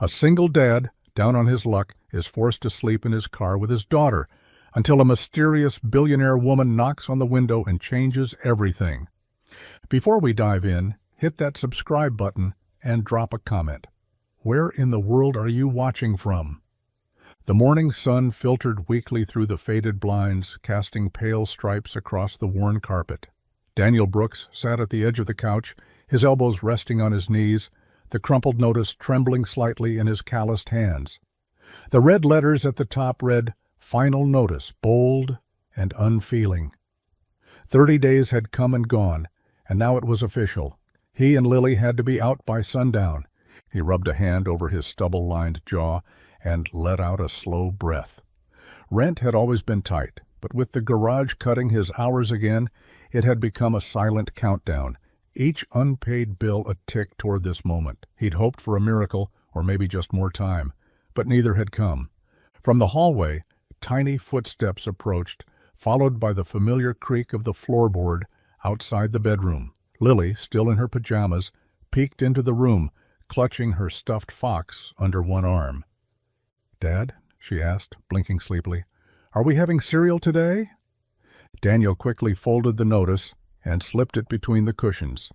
A single dad, down on his luck, is forced to sleep in his car with his daughter until a mysterious billionaire woman knocks on the window and changes everything. Before we dive in, hit that subscribe button and drop a comment. Where in the world are you watching from? The morning sun filtered weakly through the faded blinds, casting pale stripes across the worn carpet. Daniel Brooks sat at the edge of the couch, his elbows resting on his knees, the crumpled notice trembling slightly in his calloused hands. The red letters at the top read, "Final Notice," bold and unfeeling. 30 days had come and gone, and now it was official. He and Lily had to be out by sundown. He rubbed a hand over his stubble-lined jaw and let out a slow breath. Rent had always been tight, but with the garage cutting his hours again, it had become a silent countdown, each unpaid bill a tick toward this moment. He'd hoped for a miracle, or maybe just more time, but neither had come. From the hallway, tiny footsteps approached, followed by the familiar creak of the floorboard outside the bedroom. Lily, still in her pajamas, peeked into the room, clutching her stuffed fox under one arm. "Dad?" she asked, blinking sleepily. "Are we having cereal today?" Daniel quickly folded the notice and slipped it between the cushions.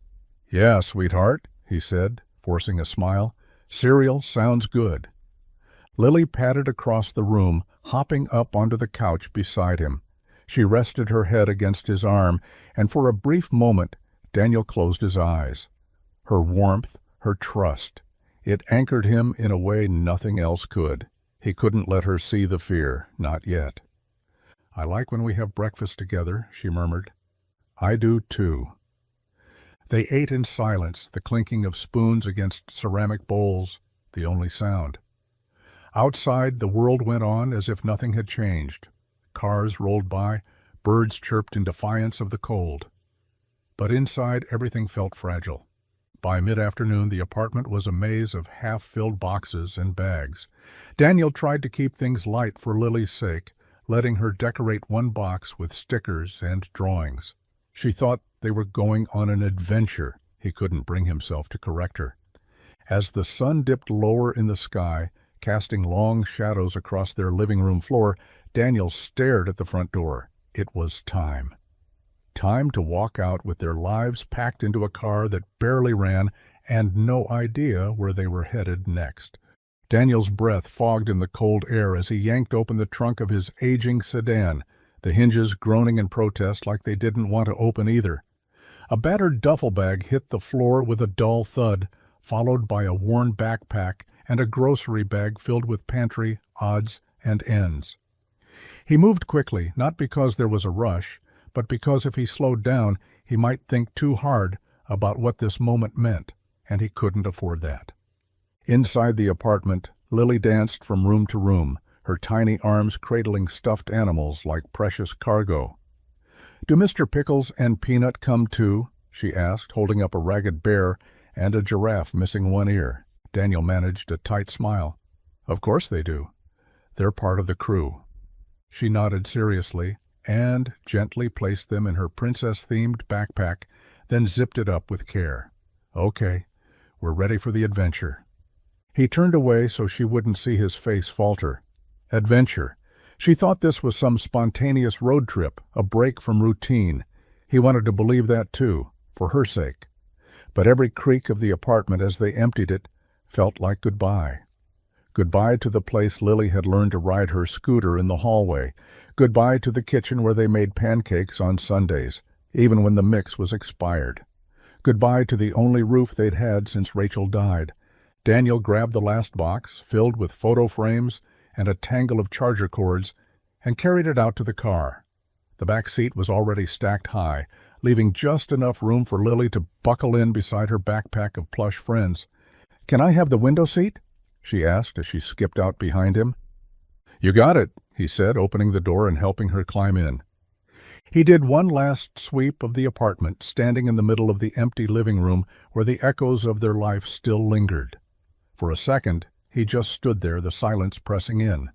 "Yeah, sweetheart," he said, forcing a smile. "Cereal sounds good." Lily padded across the room, hopping up onto the couch beside him. She rested her head against his arm, and for a brief moment Daniel closed his eyes. Her warmth, her trust, it anchored him in a way nothing else could. He couldn't let her see the fear, not yet. "I like when we have breakfast together," she murmured. "I do too." They ate in silence, the clinking of spoons against ceramic bowls, the only sound. Outside, the world went on as if nothing had changed. Cars rolled by, birds chirped in defiance of the cold. But inside, everything felt fragile. By mid-afternoon, the apartment was a maze of half-filled boxes and bags. Daniel tried to keep things light for Lily's sake, letting her decorate one box with stickers and drawings. She thought they were going on an adventure. He couldn't bring himself to correct her. As the sun dipped lower in the sky, casting long shadows across their living room floor, Daniel stared at the front door. It was time. Time to walk out with their lives packed into a car that barely ran and no idea where they were headed next. Daniel's breath fogged in the cold air as he yanked open the trunk of his aging sedan, the hinges groaning in protest like they didn't want to open either. A battered duffel bag hit the floor with a dull thud, followed by a worn backpack and a grocery bag filled with pantry odds and ends. He moved quickly, not because there was a rush, but because if he slowed down, he might think too hard about what this moment meant, and he couldn't afford that. Inside the apartment, Lily danced from room to room, her tiny arms cradling stuffed animals like precious cargo. "Do Mr. Pickles and Peanut come too?" she asked, holding up a ragged bear and a giraffe missing one ear. Daniel managed a tight smile. "Of course they do. They're part of the crew." She nodded seriously and gently placed them in her princess-themed backpack, then zipped it up with care. "Okay, we're ready for the adventure." He turned away so she wouldn't see his face falter. Adventure. She thought this was some spontaneous road trip, a break from routine. He wanted to believe that too, for her sake. But every creak of the apartment as they emptied it felt like goodbye. Goodbye to the place Lily had learned to ride her scooter in the hallway. Goodbye to the kitchen where they made pancakes on Sundays, even when the mix was expired. Goodbye to the only roof they'd had since Rachel died. Daniel grabbed the last box, filled with photo frames and a tangle of charger cords, and carried it out to the car. The back seat was already stacked high, leaving just enough room for Lily to buckle in beside her backpack of plush friends. "Can I have the window seat?" she asked as she skipped out behind him. "You got it," he said, opening the door and helping her climb in. He did one last sweep of the apartment, standing in the middle of the empty living room where the echoes of their life still lingered. For a second, he just stood there, the silence pressing in.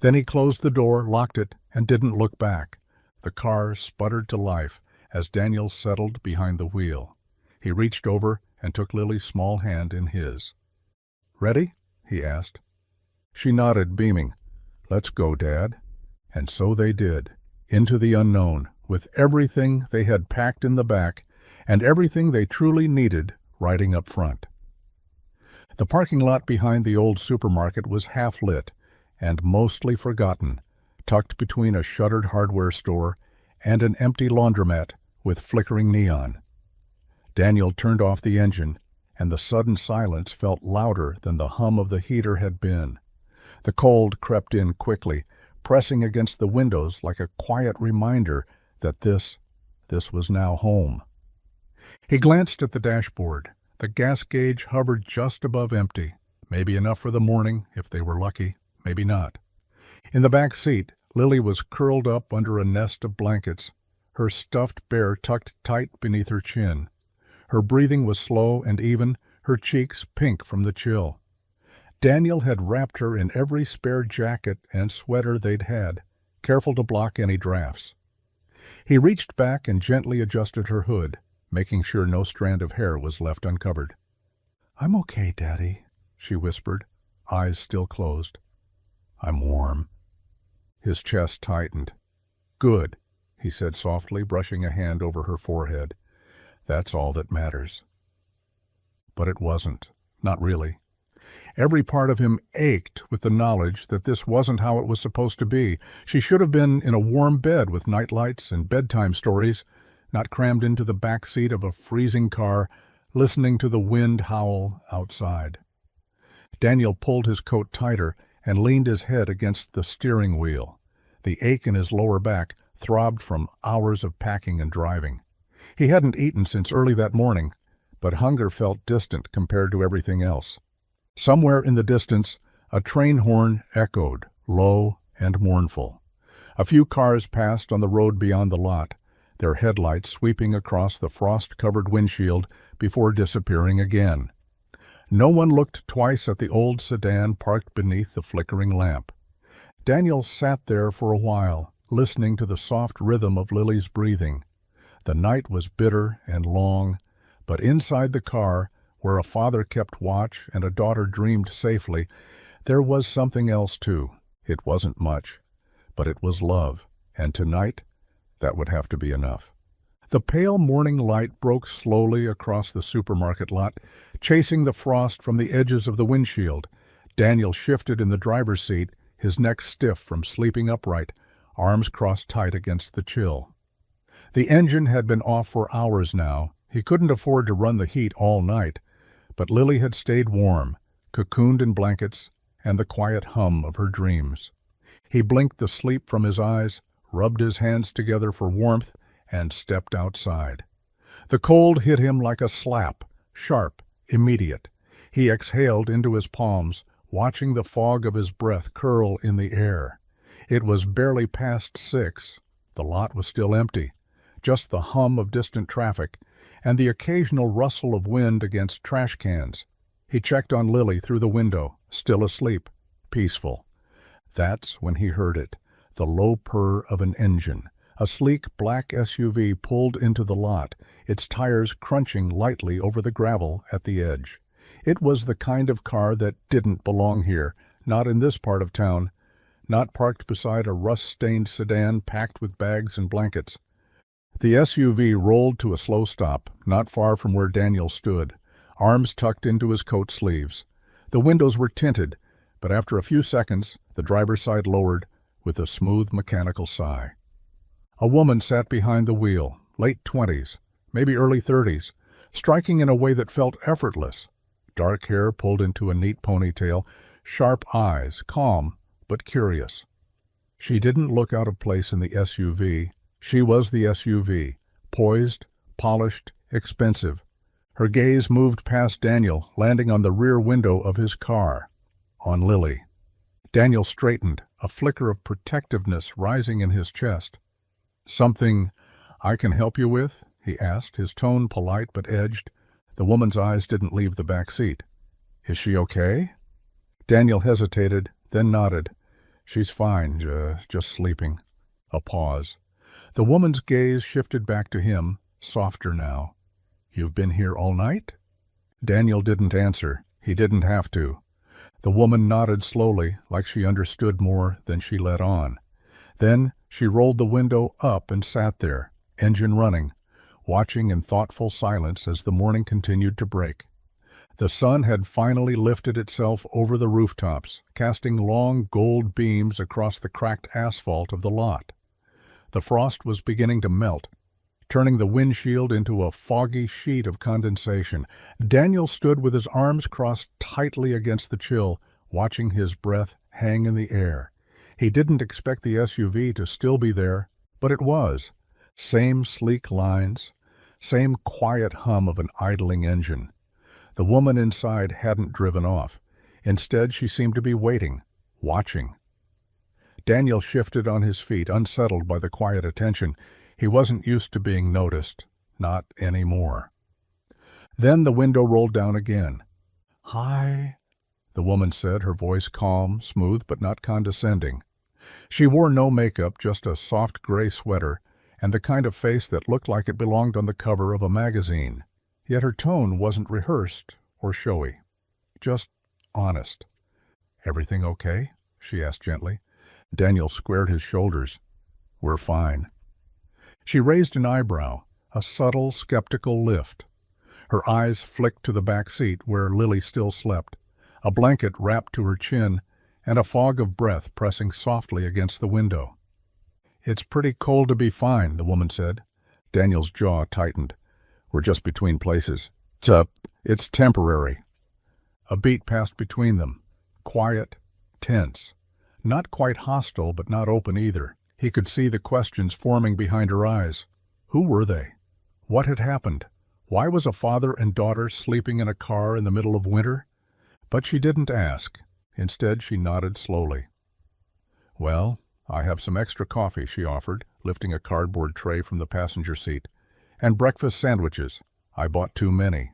Then he closed the door, locked it, and didn't look back. The car sputtered to life as Daniel settled behind the wheel. He reached over and took Lily's small hand in his. "Ready?" he asked. She nodded, beaming. "Let's go, Dad." And so they did, into the unknown, with everything they had packed in the back and everything they truly needed riding up front. The parking lot behind the old supermarket was half-lit and mostly forgotten, tucked between a shuttered hardware store and an empty laundromat with flickering neon. Daniel turned off the engine, and the sudden silence felt louder than the hum of the heater had been. The cold crept in quickly, pressing against the windows like a quiet reminder that this was now home. He glanced at the dashboard. The gas gauge hovered just above empty, maybe enough for the morning if they were lucky, maybe not. In the back seat, Lily was curled up under a nest of blankets, her stuffed bear tucked tight beneath her chin. Her breathing was slow and even, her cheeks pink from the chill. Daniel had wrapped her in every spare jacket and sweater they'd had, careful to block any drafts. He reached back and gently adjusted her hood, making sure no strand of hair was left uncovered. "I'm okay, Daddy," she whispered, eyes still closed. "I'm warm." His chest tightened. "Good," he said softly, brushing a hand over her forehead. "That's all that matters." But it wasn't. Not really. Every part of him ached with the knowledge that this wasn't how it was supposed to be. She should have been in a warm bed with nightlights and bedtime stories, not crammed into the back seat of a freezing car, listening to the wind howl outside. Daniel pulled his coat tighter and leaned his head against the steering wheel. The ache in his lower back throbbed from hours of packing and driving. He hadn't eaten since early that morning, but hunger felt distant compared to everything else. Somewhere in the distance, a train horn echoed, low and mournful. A few cars passed on the road beyond the lot, their headlights sweeping across the frost-covered windshield before disappearing again. No one looked twice at the old sedan parked beneath the flickering lamp. Daniel sat there for a while, listening to the soft rhythm of Lily's breathing. The night was bitter and long, but inside the car, where a father kept watch and a daughter dreamed safely, there was something else too. It wasn't much, but it was love, and tonight, that would have to be enough. The pale morning light broke slowly across the supermarket lot, chasing the frost from the edges of the windshield. Daniel shifted in the driver's seat, his neck stiff from sleeping upright, arms crossed tight against the chill. The engine had been off for hours now. He couldn't afford to run the heat all night, but Lily had stayed warm, cocooned in blankets and the quiet hum of her dreams. He blinked the sleep from his eyes, rubbed his hands together for warmth, and stepped outside. The cold hit him like a slap, sharp, immediate. He exhaled into his palms, watching the fog of his breath curl in the air. It was barely past 6. The lot was still empty, just the hum of distant traffic and the occasional rustle of wind against trash cans. He checked on Lily through the window, still asleep, peaceful. That's when he heard it, the low purr of an engine. A sleek black SUV pulled into the lot, its tires crunching lightly over the gravel at the edge. It was the kind of car that didn't belong here, not in this part of town, not parked beside a rust-stained sedan packed with bags and blankets. The SUV rolled to a slow stop, not far from where Daniel stood, arms tucked into his coat sleeves. The windows were tinted, but after a few seconds, the driver's side lowered with a smooth mechanical sigh. A woman sat behind the wheel, late 20s, maybe early 30s, striking in a way that felt effortless. Dark hair pulled into a neat ponytail, sharp eyes, calm but curious. She didn't look out of place in the SUV. She was the SUV, poised, polished, expensive. Her gaze moved past Daniel, landing on the rear window of his car, on Lily. Daniel straightened, a flicker of protectiveness rising in his chest. "Something I can help you with?" he asked, his tone polite but edged. The woman's eyes didn't leave the back seat. "Is she okay?" Daniel hesitated, then nodded. "She's fine, just sleeping." A pause. The woman's gaze shifted back to him, softer now. "You've been here all night?" Daniel didn't answer. He didn't have to. The woman nodded slowly, like she understood more than she let on. Then she rolled the window up and sat there, engine running, watching in thoughtful silence as the morning continued to break. The sun had finally lifted itself over the rooftops, casting long gold beams across the cracked asphalt of the lot. The frost was beginning to melt, turning the windshield into a foggy sheet of condensation. Daniel stood with his arms crossed tightly against the chill, watching his breath hang in the air. He didn't expect the SUV to still be there, but it was. Same sleek lines, same quiet hum of an idling engine. The woman inside hadn't driven off. Instead, she seemed to be waiting, watching. Daniel shifted on his feet, unsettled by the quiet attention. He wasn't used to being noticed, not anymore. Then the window rolled down again. "Hi," the woman said, her voice calm, smooth, but not condescending. She wore no makeup, just a soft gray sweater, and the kind of face that looked like it belonged on the cover of a magazine. Yet her tone wasn't rehearsed or showy, just honest. "Everything okay?" she asked gently. Daniel squared his shoulders. "We're fine." She raised an eyebrow, a subtle, skeptical lift. Her eyes flicked to the back seat where Lily still slept, a blanket wrapped to her chin and a fog of breath pressing softly against the window. "It's pretty cold to be fine," the woman said. Daniel's jaw tightened. "We're just between places. It's temporary." A beat passed between them, quiet, tense. Not quite hostile, but not open either. He could see the questions forming behind her eyes. Who were they? What had happened? Why was a father and daughter sleeping in a car in the middle of winter? But she didn't ask. Instead, she nodded slowly. "Well, I have some extra coffee," she offered, lifting a cardboard tray from the passenger seat. "And breakfast sandwiches. I bought too many."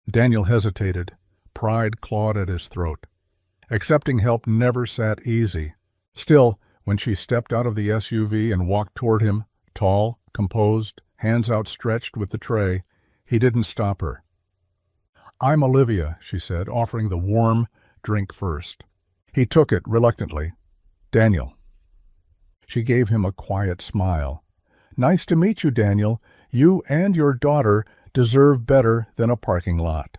Daniel hesitated. Pride clawed at his throat. Accepting help never sat easy. Still, when she stepped out of the SUV and walked toward him, tall, composed, hands outstretched with the tray, he didn't stop her. "I'm Olivia," she said, offering the warm drink first. He took it reluctantly. "Daniel." She gave him a quiet smile. "Nice to meet you, Daniel. You and your daughter deserve better than a parking lot."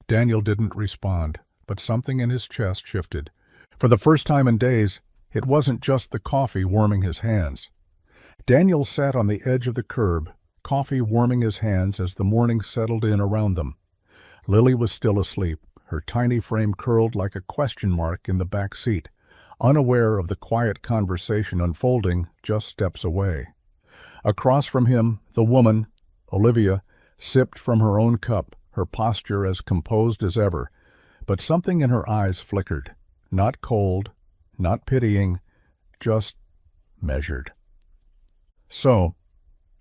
Daniel didn't respond, but something in his chest shifted. For the first time in days, it wasn't just the coffee warming his hands. Daniel sat on the edge of the curb, coffee warming his hands as the morning settled in around them. Lily was still asleep, her tiny frame curled like a question mark in the back seat, unaware of the quiet conversation unfolding just steps away. Across from him, the woman, Olivia, sipped from her own cup, her posture as composed as ever, but something in her eyes flickered. Not cold, not pitying, just measured. "So,"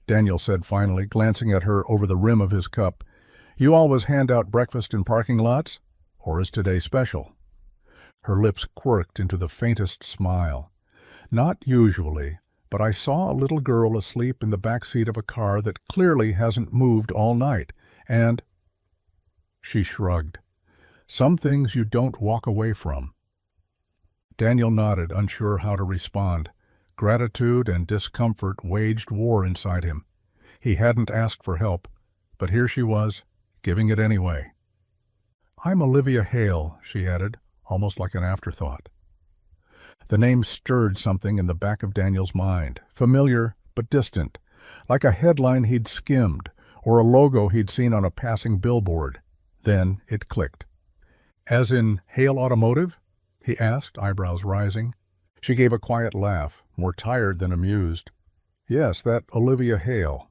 Daniel said finally, glancing at her over the rim of his cup, "you always hand out breakfast in parking lots? Or is today special?" Her lips quirked into the faintest smile. "Not usually, but I saw a little girl asleep in the back seat of a car that clearly hasn't moved all night, and—" She shrugged. "Some things you don't walk away from." Daniel nodded, unsure how to respond. Gratitude and discomfort waged war inside him. He hadn't asked for help, but here she was, giving it anyway. "I'm Olivia Hale," she added, almost like an afterthought. The name stirred something in the back of Daniel's mind, familiar but distant, like a headline he'd skimmed or a logo he'd seen on a passing billboard. Then it clicked. "As in Hale Automotive?" he asked, eyebrows rising. She gave a quiet laugh, more tired than amused. "Yes, that Olivia Hale."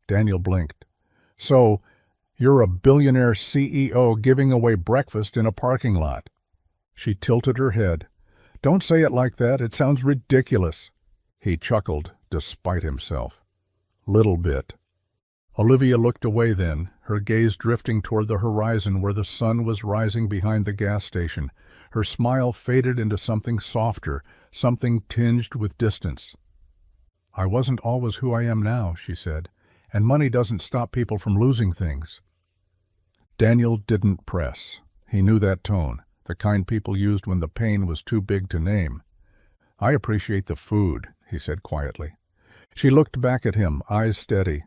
Daniel blinked. "So, you're a billionaire CEO giving away breakfast in a parking lot." She tilted her head. "Don't say it like that. It sounds ridiculous." He chuckled, despite himself. "Little bit." Olivia looked away then, her gaze drifting toward the horizon where the sun was rising behind the gas station. Her smile faded into something softer, something tinged with distance. "I wasn't always who I am now," she said, "and money doesn't stop people from losing things." Daniel didn't press. He knew that tone. the kind people used when the pain was too big to name. "I appreciate the food," he said quietly. She looked back at him, eyes steady.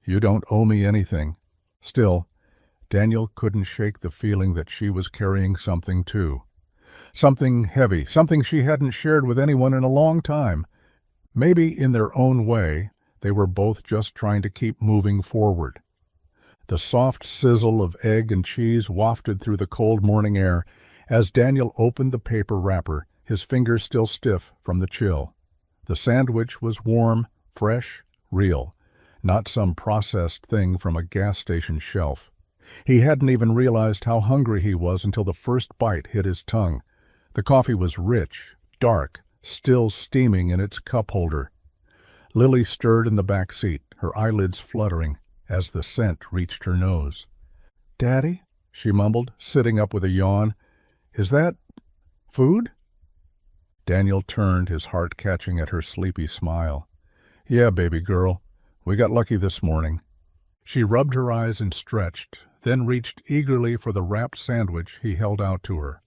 "You don't owe me anything." Still, Daniel couldn't shake the feeling that she was carrying something too. Something heavy, something she hadn't shared with anyone in a long time. Maybe in their own way, they were both just trying to keep moving forward. The soft sizzle of egg and cheese wafted through the cold morning air as Daniel opened the paper wrapper, his fingers still stiff from the chill. The sandwich was warm, fresh, real, not some processed thing from a gas station shelf. He hadn't even realized how hungry he was until the first bite hit his tongue. The coffee was rich, dark, still steaming in its cup holder. Lily stirred in the back seat, her eyelids fluttering as the scent reached her nose. "Daddy?" she mumbled, sitting up with a yawn. "Is that food?" Daniel turned, his heart catching at her sleepy smile. "Yeah, baby girl. We got lucky this morning." She rubbed her eyes and stretched, then reached eagerly for the wrapped sandwich he held out to her.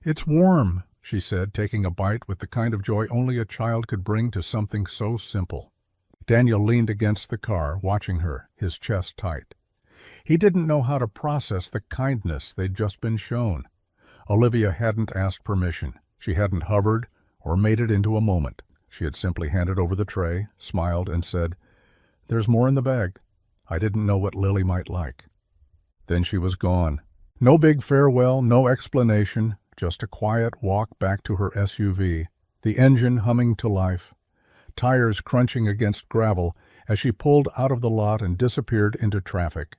It's warm," she said, taking a bite with the kind of joy only a child could bring to something so simple. Daniel leaned against the car, watching her, his chest tight. He didn't know how to process the kindness they'd just been shown. Olivia hadn't asked permission. She hadn't hovered or made it into a moment. She had simply handed over the tray, smiled, and said, "There's more in the bag. I didn't know what Lily might like." Then she was gone. No big farewell, no explanation, just a quiet walk back to her SUV, the engine humming to life, tires crunching against gravel as she pulled out of the lot and disappeared into traffic.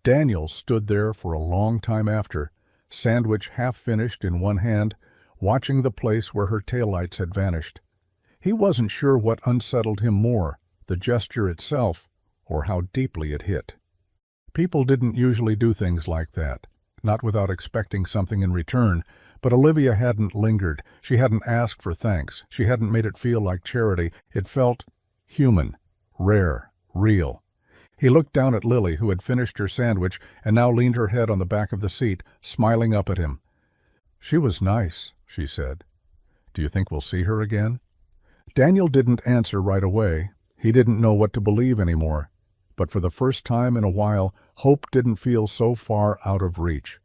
Daniel stood there for a long time after, sandwich half finished in one hand, watching the place where her taillights had vanished. He wasn't sure what unsettled him more, the gesture itself, or how deeply it hit. People didn't usually do things like that, not without expecting something in return, but Olivia hadn't lingered. She hadn't asked for thanks. She hadn't made it feel like charity. It felt human, rare, real. He looked down at Lily, who had finished her sandwich and now leaned her head on the back of the seat, smiling up at him. "She was nice," she said. "Do you think we'll see her again?" Daniel didn't answer right away. He didn't know what to believe anymore. But for the first time in a while, hope didn't feel so far out of reach.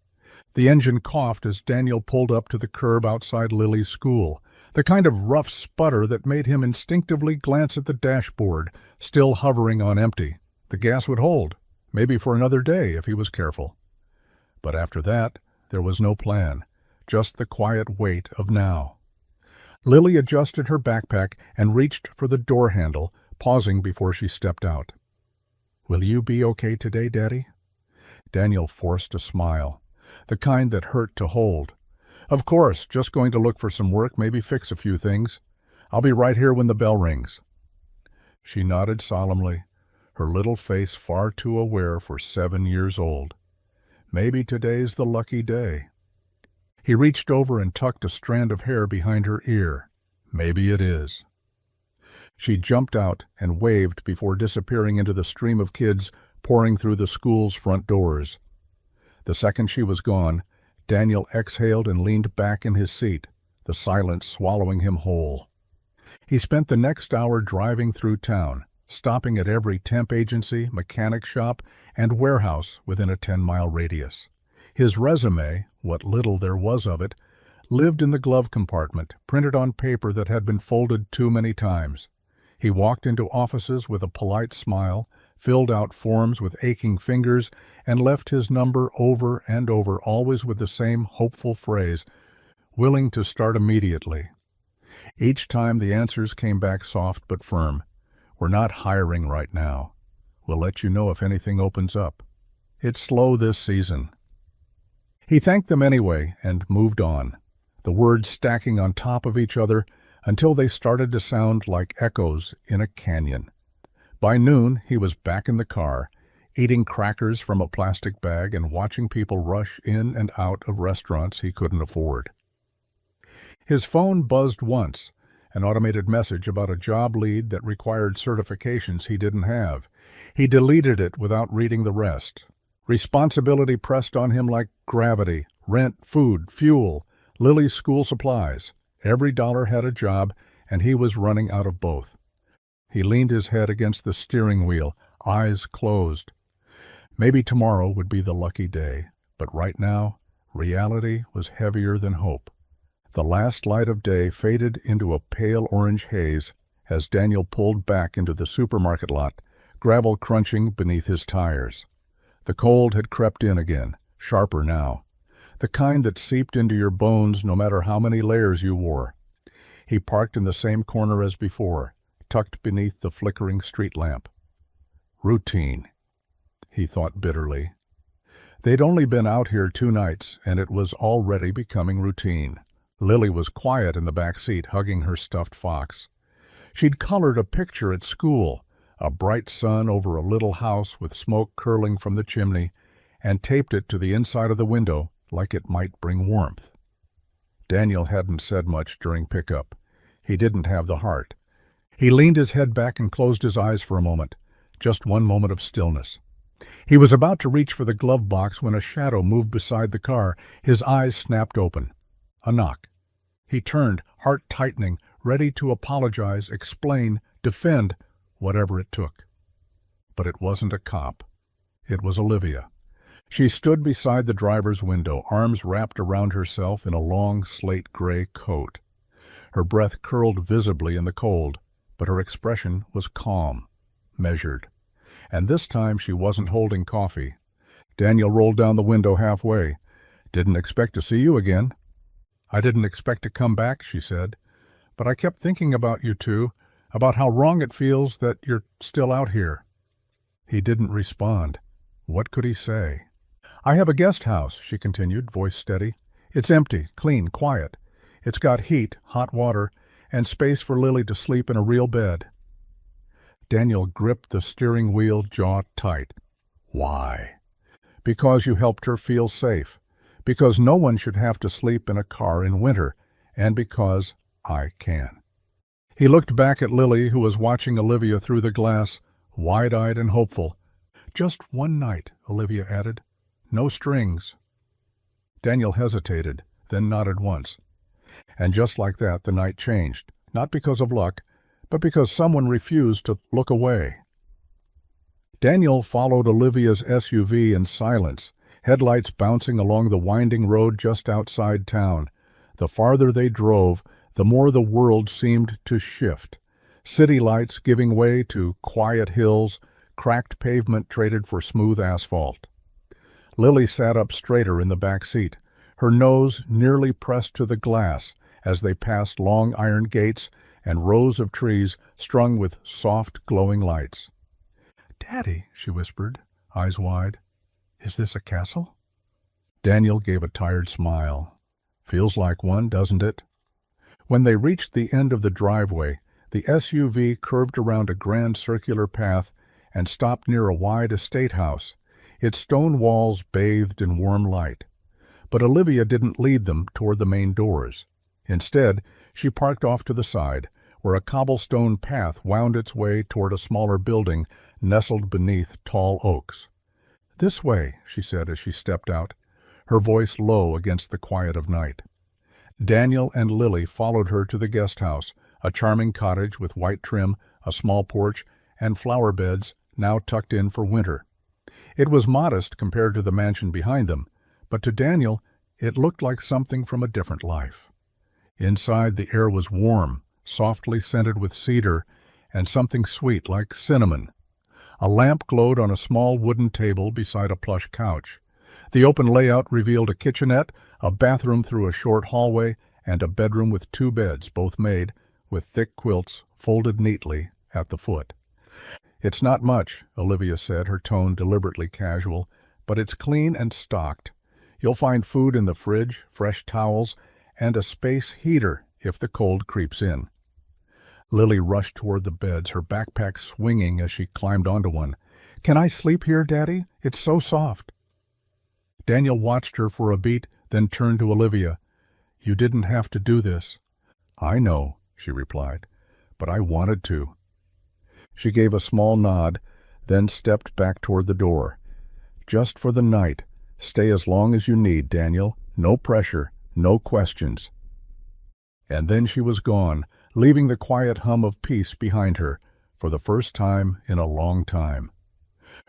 The engine coughed as Daniel pulled up to the curb outside Lily's school, the kind of rough sputter that made him instinctively glance at the dashboard, still hovering on empty. The gas would hold, maybe for another day if he was careful. But after that, there was no plan, just the quiet weight of now. Lily adjusted her backpack and reached for the door handle, pausing before she stepped out. "Will you be okay today, Daddy?" Daniel forced a smile, the kind that hurt to hold. "Of course, just going to look for some work, maybe fix a few things. I'll be right here when the bell rings." She nodded solemnly, her little face far too aware for 7 years old. Maybe today's the lucky day. He reached over and tucked a strand of hair behind her ear. Maybe it is. She jumped out and waved before disappearing into the stream of kids pouring through the school's front doors. The second she was gone, Daniel exhaled and leaned back in his seat, the silence swallowing him whole. He spent the next hour driving through town, stopping at every temp agency, mechanic shop, and warehouse within a 10-mile radius. His resume, what little there was of it, lived in the glove compartment, printed on paper that had been folded too many times. He walked into offices with a polite smile, filled out forms with aching fingers, and left his number over and over, always with the same hopeful phrase, "Willing to start immediately." Each time the answers came back soft but firm. "We're not hiring right now. We'll let you know if anything opens up. It's slow this season." He thanked them anyway and moved on, the words stacking on top of each other until they started to sound like echoes in a canyon. By noon, he was back in the car, eating crackers from a plastic bag and watching people rush in and out of restaurants he couldn't afford. His phone buzzed once, an automated message about a job lead that required certifications he didn't have. He deleted it without reading the rest. Responsibility pressed on him like gravity. Rent, food, fuel, Lily's school supplies. Every dollar had a job, and he was running out of both. He leaned his head against the steering wheel, eyes closed. Maybe tomorrow would be the lucky day, but right now, reality was heavier than hope. The last light of day faded into a pale orange haze as Daniel pulled back into the supermarket lot, gravel crunching beneath his tires. The cold had crept in again, sharper now, the kind that seeped into your bones no matter how many layers you wore. He parked in the same corner as before, tucked beneath the flickering street lamp. Routine, he thought bitterly. They'd only been out here 2 nights, and it was already becoming routine. Lily was quiet in the back seat, hugging her stuffed fox. She'd colored a picture at school, a bright sun over a little house with smoke curling from the chimney, and taped it to the inside of the window like it might bring warmth. Daniel hadn't said much during pickup. He didn't have the heart. He leaned his head back and closed his eyes for a moment, just one moment of stillness. He was about to reach for the glove box when a shadow moved beside the car. His eyes snapped open. A knock. He turned, heart tightening, ready to apologize, explain, defend, whatever it took. But it wasn't a cop. It was Olivia. She stood beside the driver's window, arms wrapped around herself in a long slate-gray coat. Her breath curled visibly in the cold, but her expression was calm, measured. And this time she wasn't holding coffee. Daniel rolled down the window halfway. "Didn't expect to see you again." "I didn't expect to come back," she said. "But I kept thinking about you two, about how wrong it feels that you're still out here." He didn't respond. What could he say? "I have a guest house," she continued, voice steady. "It's empty, clean, quiet. It's got heat, hot water, and space for Lily to sleep in a real bed." Daniel gripped the steering wheel, jaw tight. "Why?" "Because you helped her feel safe. Because no one should have to sleep in a car in winter. And because I can." He looked back at Lily, who was watching Olivia through the glass, wide-eyed and hopeful. "Just one night," Olivia added. "No strings." Daniel hesitated, then nodded once. And just like that, the night changed, not because of luck, but because someone refused to look away. Daniel followed Olivia's SUV in silence, headlights bouncing along the winding road just outside town. The farther they drove, the more the world seemed to shift. City lights giving way to quiet hills, cracked pavement traded for smooth asphalt. Lily sat up straighter in the back seat, her nose nearly pressed to the glass as they passed long iron gates and rows of trees strung with soft, glowing lights. "Daddy," she whispered, eyes wide, "is this a castle?" Daniel gave a tired smile. "Feels like one, doesn't it?" When they reached the end of the driveway, the SUV curved around a grand circular path and stopped near a wide estate house, its stone walls bathed in warm light. But Olivia didn't lead them toward the main doors. Instead, she parked off to the side, where a cobblestone path wound its way toward a smaller building nestled beneath tall oaks. "This way," she said as she stepped out, her voice low against the quiet of night. Daniel and Lily followed her to the guest house, a charming cottage with white trim, a small porch, and flower beds now tucked in for winter. It was modest compared to the mansion behind them, but to Daniel it looked like something from a different life. Inside, the air was warm, softly scented with cedar and something sweet like cinnamon. A lamp glowed on a small wooden table beside a plush couch. The open layout revealed a kitchenette, a bathroom through a short hallway, and a bedroom with 2 beds, both made, with thick quilts folded neatly at the foot. "It's not much," Olivia said, her tone deliberately casual, "but it's clean and stocked. You'll find food in the fridge, fresh towels, and a space heater if the cold creeps in." Lily rushed toward the beds, her backpack swinging as she climbed onto one. "Can I sleep here, Daddy? It's so soft." Daniel watched her for a beat, then turned to Olivia. "You didn't have to do this." "I know," she replied, "but I wanted to." She gave a small nod, then stepped back toward the door. Just for the night. Stay as long as you need, Daniel. No pressure, no questions." And then she was gone, leaving the quiet hum of peace behind her, for the first time in a long time.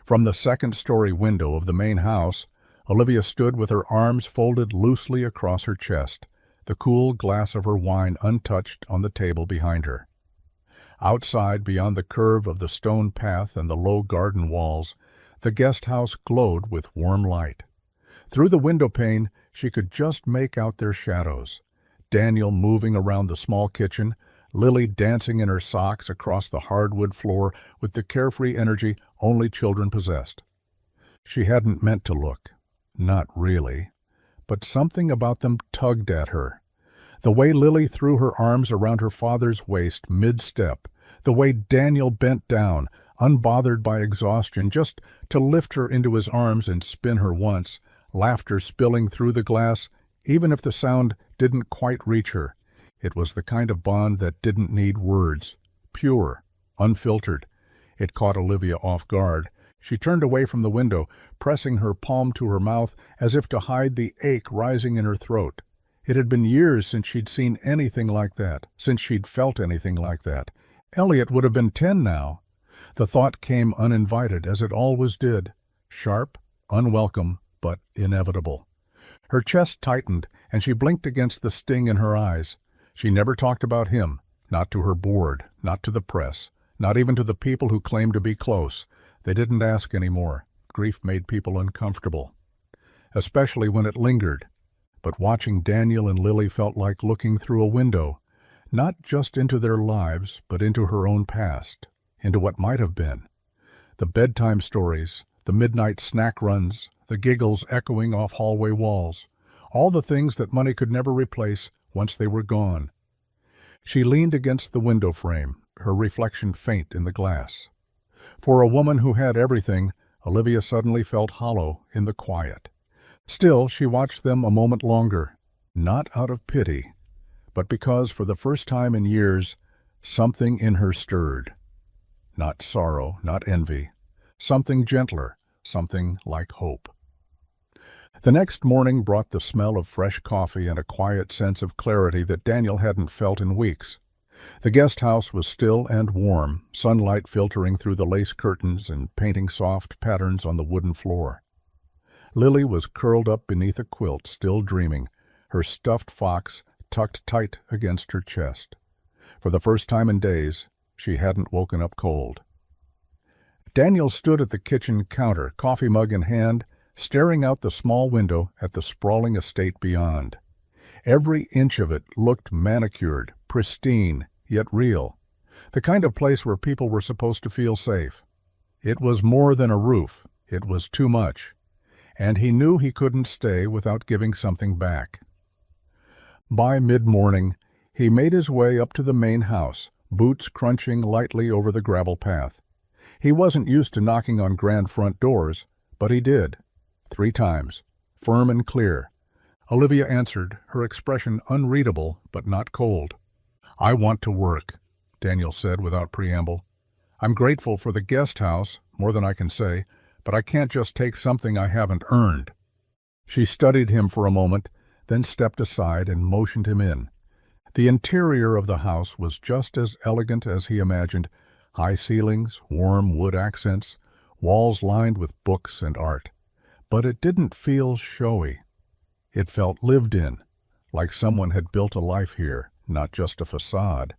From the second-story window of the main house, Olivia stood with her arms folded loosely across her chest, the cool glass of her wine untouched on the table behind her. Outside, beyond the curve of the stone path and the low garden walls, the guest house glowed with warm light. Through the window pane, she could just make out their shadows. Daniel moving around the small kitchen, Lily dancing in her socks across the hardwood floor with the carefree energy only children possessed. She hadn't meant to look. Not really. But something about them tugged at her. The way Lily threw her arms around her father's waist mid-step, the way Daniel bent down, unbothered by exhaustion, just to lift her into his arms and spin her once, laughter spilling through the glass, even if the sound didn't quite reach her. It was the kind of bond that didn't need words. Pure, unfiltered. It caught Olivia off guard. She turned away from the window, pressing her palm to her mouth as if to hide the ache rising in her throat. It had been years since she'd seen anything like that, since she'd felt anything like that. Elliot would have been 10 now. The thought came uninvited, as it always did. Sharp, unwelcome, but inevitable. Her chest tightened, and she blinked against the sting in her eyes. She never talked about him, not to her board, not to the press, not even to the people who claimed to be close. They didn't ask anymore. Grief made people uncomfortable, especially when it lingered. But watching Daniel and Lily felt like looking through a window, not just into their lives, but into her own past, into what might have been. The bedtime stories, the midnight snack runs, the giggles echoing off hallway walls, all the things that money could never replace once they were gone. She leaned against the window frame, her reflection faint in the glass. For a woman who had everything, Olivia suddenly felt hollow in the quiet. Still, she watched them a moment longer, not out of pity, but because for the first time in years, something in her stirred. Not sorrow, not envy. Something gentler, something like hope. The next morning brought the smell of fresh coffee and a quiet sense of clarity that Daniel hadn't felt in weeks. The guest house was still and warm, sunlight filtering through the lace curtains and painting soft patterns on the wooden floor. Lily was curled up beneath a quilt, still dreaming, her stuffed fox tucked tight against her chest. For the first time in days, she hadn't woken up cold. Daniel stood at the kitchen counter, coffee mug in hand, staring out the small window at the sprawling estate beyond. Every inch of it looked manicured, pristine, yet real. The kind of place where people were supposed to feel safe. It was more than a roof. It was too much. And he knew he couldn't stay without giving something back. By mid-morning, he made his way up to the main house, boots crunching lightly over the gravel path. He wasn't used to knocking on grand front doors, but he did. 3 times, firm and clear. Olivia answered, her expression unreadable but not cold. "I want to work," Daniel said without preamble. "I'm grateful for the guest house, more than I can say, but I can't just take something I haven't earned." She studied him for a moment, then stepped aside and motioned him in. The interior of the house was just as elegant as he imagined. High ceilings, warm wood accents, walls lined with books and art. But it didn't feel showy. It felt lived in, like someone had built a life here, not just a facade.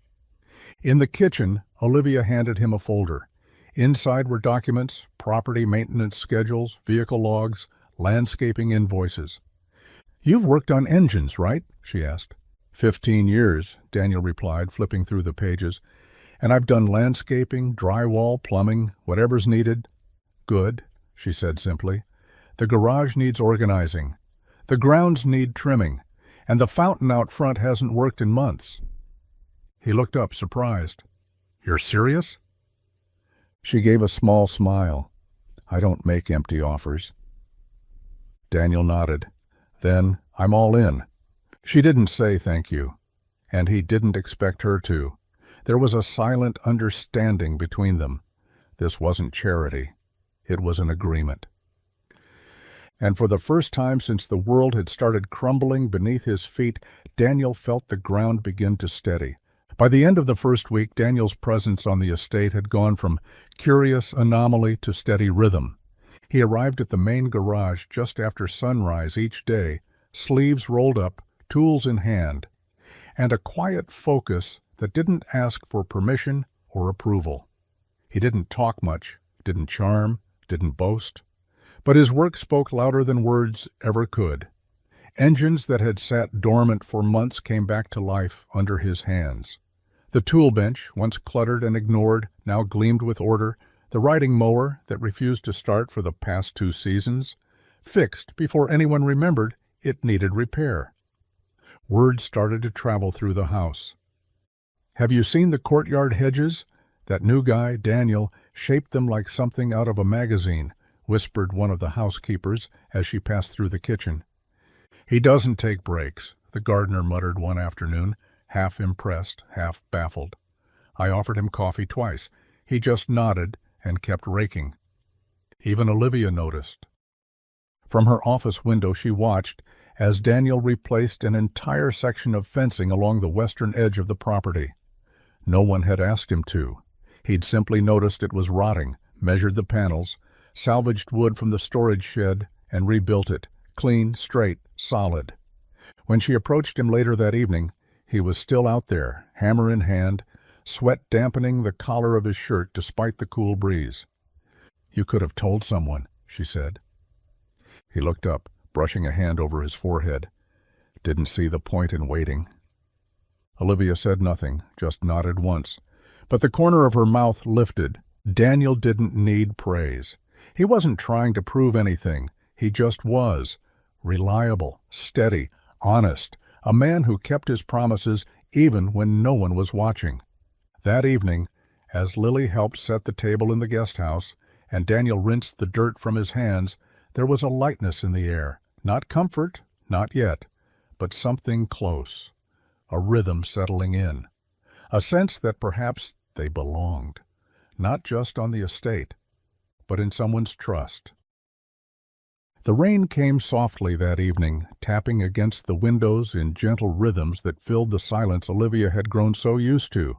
In the kitchen, Olivia handed him a folder. Inside were documents, property maintenance schedules, vehicle logs, landscaping invoices. "You've worked on engines, right?" she asked. 15 years, Daniel replied, flipping through the pages. "And I've done landscaping, drywall, plumbing, whatever's needed." "Good," she said simply. "The garage needs organizing. The grounds need trimming. And the fountain out front hasn't worked in months." He looked up, surprised. "You're serious?" She gave a small smile. "I don't make empty offers." Daniel nodded. "Then I'm all in." She didn't say thank you, and he didn't expect her to. There was a silent understanding between them. This wasn't charity. It was an agreement. And for the first time since the world had started crumbling beneath his feet, Daniel felt the ground begin to steady. By the end of the first week, Daniel's presence on the estate had gone from curious anomaly to steady rhythm. He arrived at the main garage just after sunrise each day, sleeves rolled up, tools in hand, and a quiet focus that didn't ask for permission or approval. He didn't talk much, didn't charm, didn't boast, but his work spoke louder than words ever could. Engines that had sat dormant for months came back to life under his hands. The tool bench, once cluttered and ignored, now gleamed with order. The riding mower that refused to start for the past 2 seasons, fixed before anyone remembered it needed repair. Word started to travel through the house. "Have you seen the courtyard hedges? That new guy, Daniel, shaped them like something out of a magazine," whispered one of the housekeepers as she passed through the kitchen. "He doesn't take breaks," the gardener muttered one afternoon, half impressed, half baffled. I offered him coffee twice. He just nodded and kept raking. Even Olivia noticed. From her office window she watched as Daniel replaced an entire section of fencing along the western edge of the property. No one had asked him to. He'd simply noticed it was rotting, measured the panels, salvaged wood from the storage shed, and rebuilt it, clean, straight, solid. When she approached him later that evening, he was still out there, hammer in hand, sweat dampening the collar of his shirt despite the cool breeze. "You could have told someone," she said. He looked up, brushing a hand over his forehead. "Didn't see the point in waiting." Olivia said nothing, just nodded once. But the corner of her mouth lifted. Daniel didn't need praise. He wasn't trying to prove anything. He just was. Reliable, steady, honest. A man who kept his promises even when no one was watching. That evening, as Lily helped set the table in the guest house, and Daniel rinsed the dirt from his hands, there was a lightness in the air. Not comfort, not yet, but something close. A rhythm settling in. A sense that perhaps they belonged, not just on the estate, but in someone's trust. The rain came softly that evening, tapping against the windows in gentle rhythms that filled the silence Olivia had grown so used to.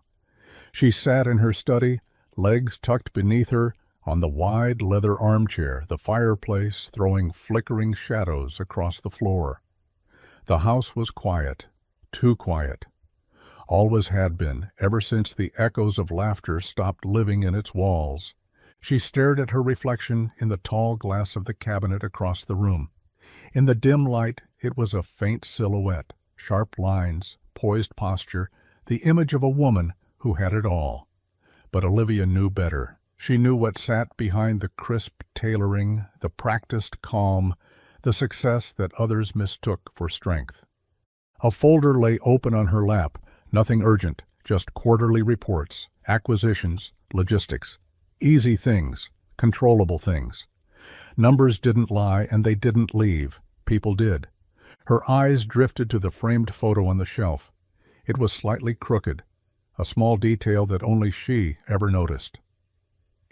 She sat in her study, legs tucked beneath her, on the wide leather armchair, the fireplace throwing flickering shadows across the floor. The house was quiet, too quiet. Always had been, ever since the echoes of laughter stopped living in its walls. She stared at her reflection in the tall glass of the cabinet across the room. In the dim light, it was a faint silhouette, sharp lines, poised posture, the image of a woman who had it all. But Olivia knew better. She knew what sat behind the crisp tailoring, the practiced calm, the success that others mistook for strength. A folder lay open on her lap, nothing urgent, just quarterly reports, acquisitions, logistics. Easy things, controllable things. Numbers didn't lie and they didn't leave. People did. Her eyes drifted to the framed photo on the shelf. It was slightly crooked, a small detail that only she ever noticed.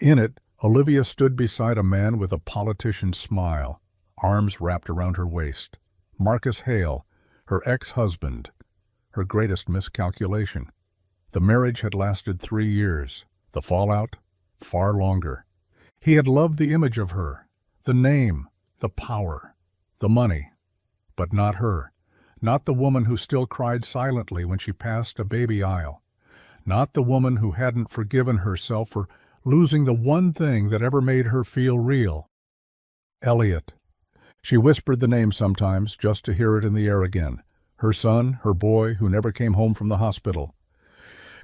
In it, Olivia stood beside a man with a politician's smile, arms wrapped around her waist. Marcus Hale, her ex-husband, her greatest miscalculation. The marriage had lasted 3 years. The fallout, far longer. He had loved the image of her, the name, the power, the money, but not her. Not the woman who still cried silently when she passed a baby aisle. Not the woman who hadn't forgiven herself for losing the one thing that ever made her feel real. Elliot. She whispered the name sometimes just to hear it in the air again. Her son, her boy, who never came home from the hospital.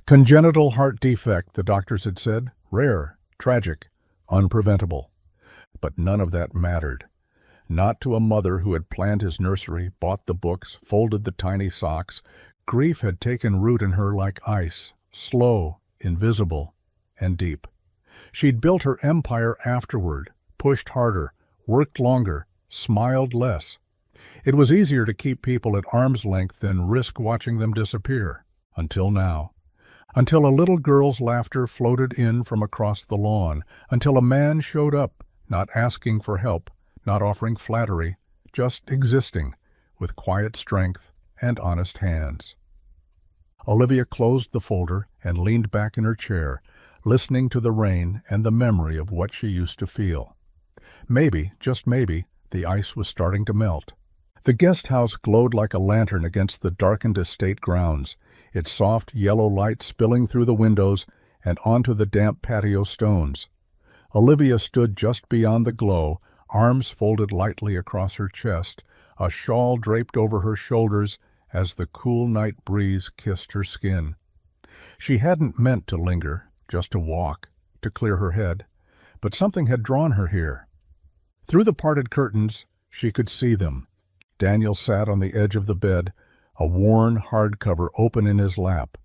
Congenital heart defect, the doctors had said. Rare, tragic, unpreventable. But none of that mattered. Not to a mother who had planned his nursery, bought the books, folded the tiny socks. Grief had taken root in her like ice, slow, invisible, and deep. She'd built her empire afterward, pushed harder, worked longer, smiled less. It was easier to keep people at arm's length than risk watching them disappear. Until now. Until a little girl's laughter floated in from across the lawn. Until a man showed up, not asking for help, not offering flattery, just existing, with quiet strength and honest hands. Olivia closed the folder and leaned back in her chair, listening to the rain and the memory of what she used to feel. Maybe, just maybe, the ice was starting to melt. The guest house glowed like a lantern against the darkened estate grounds, its soft yellow light spilling through the windows and onto the damp patio stones. Olivia stood just beyond the glow, arms folded lightly across her chest, a shawl draped over her shoulders as the cool night breeze kissed her skin. She hadn't meant to linger, just to walk, to clear her head, but something had drawn her here. Through the parted curtains, she could see them. Daniel sat on the edge of the bed, a worn hardcover open in his lap.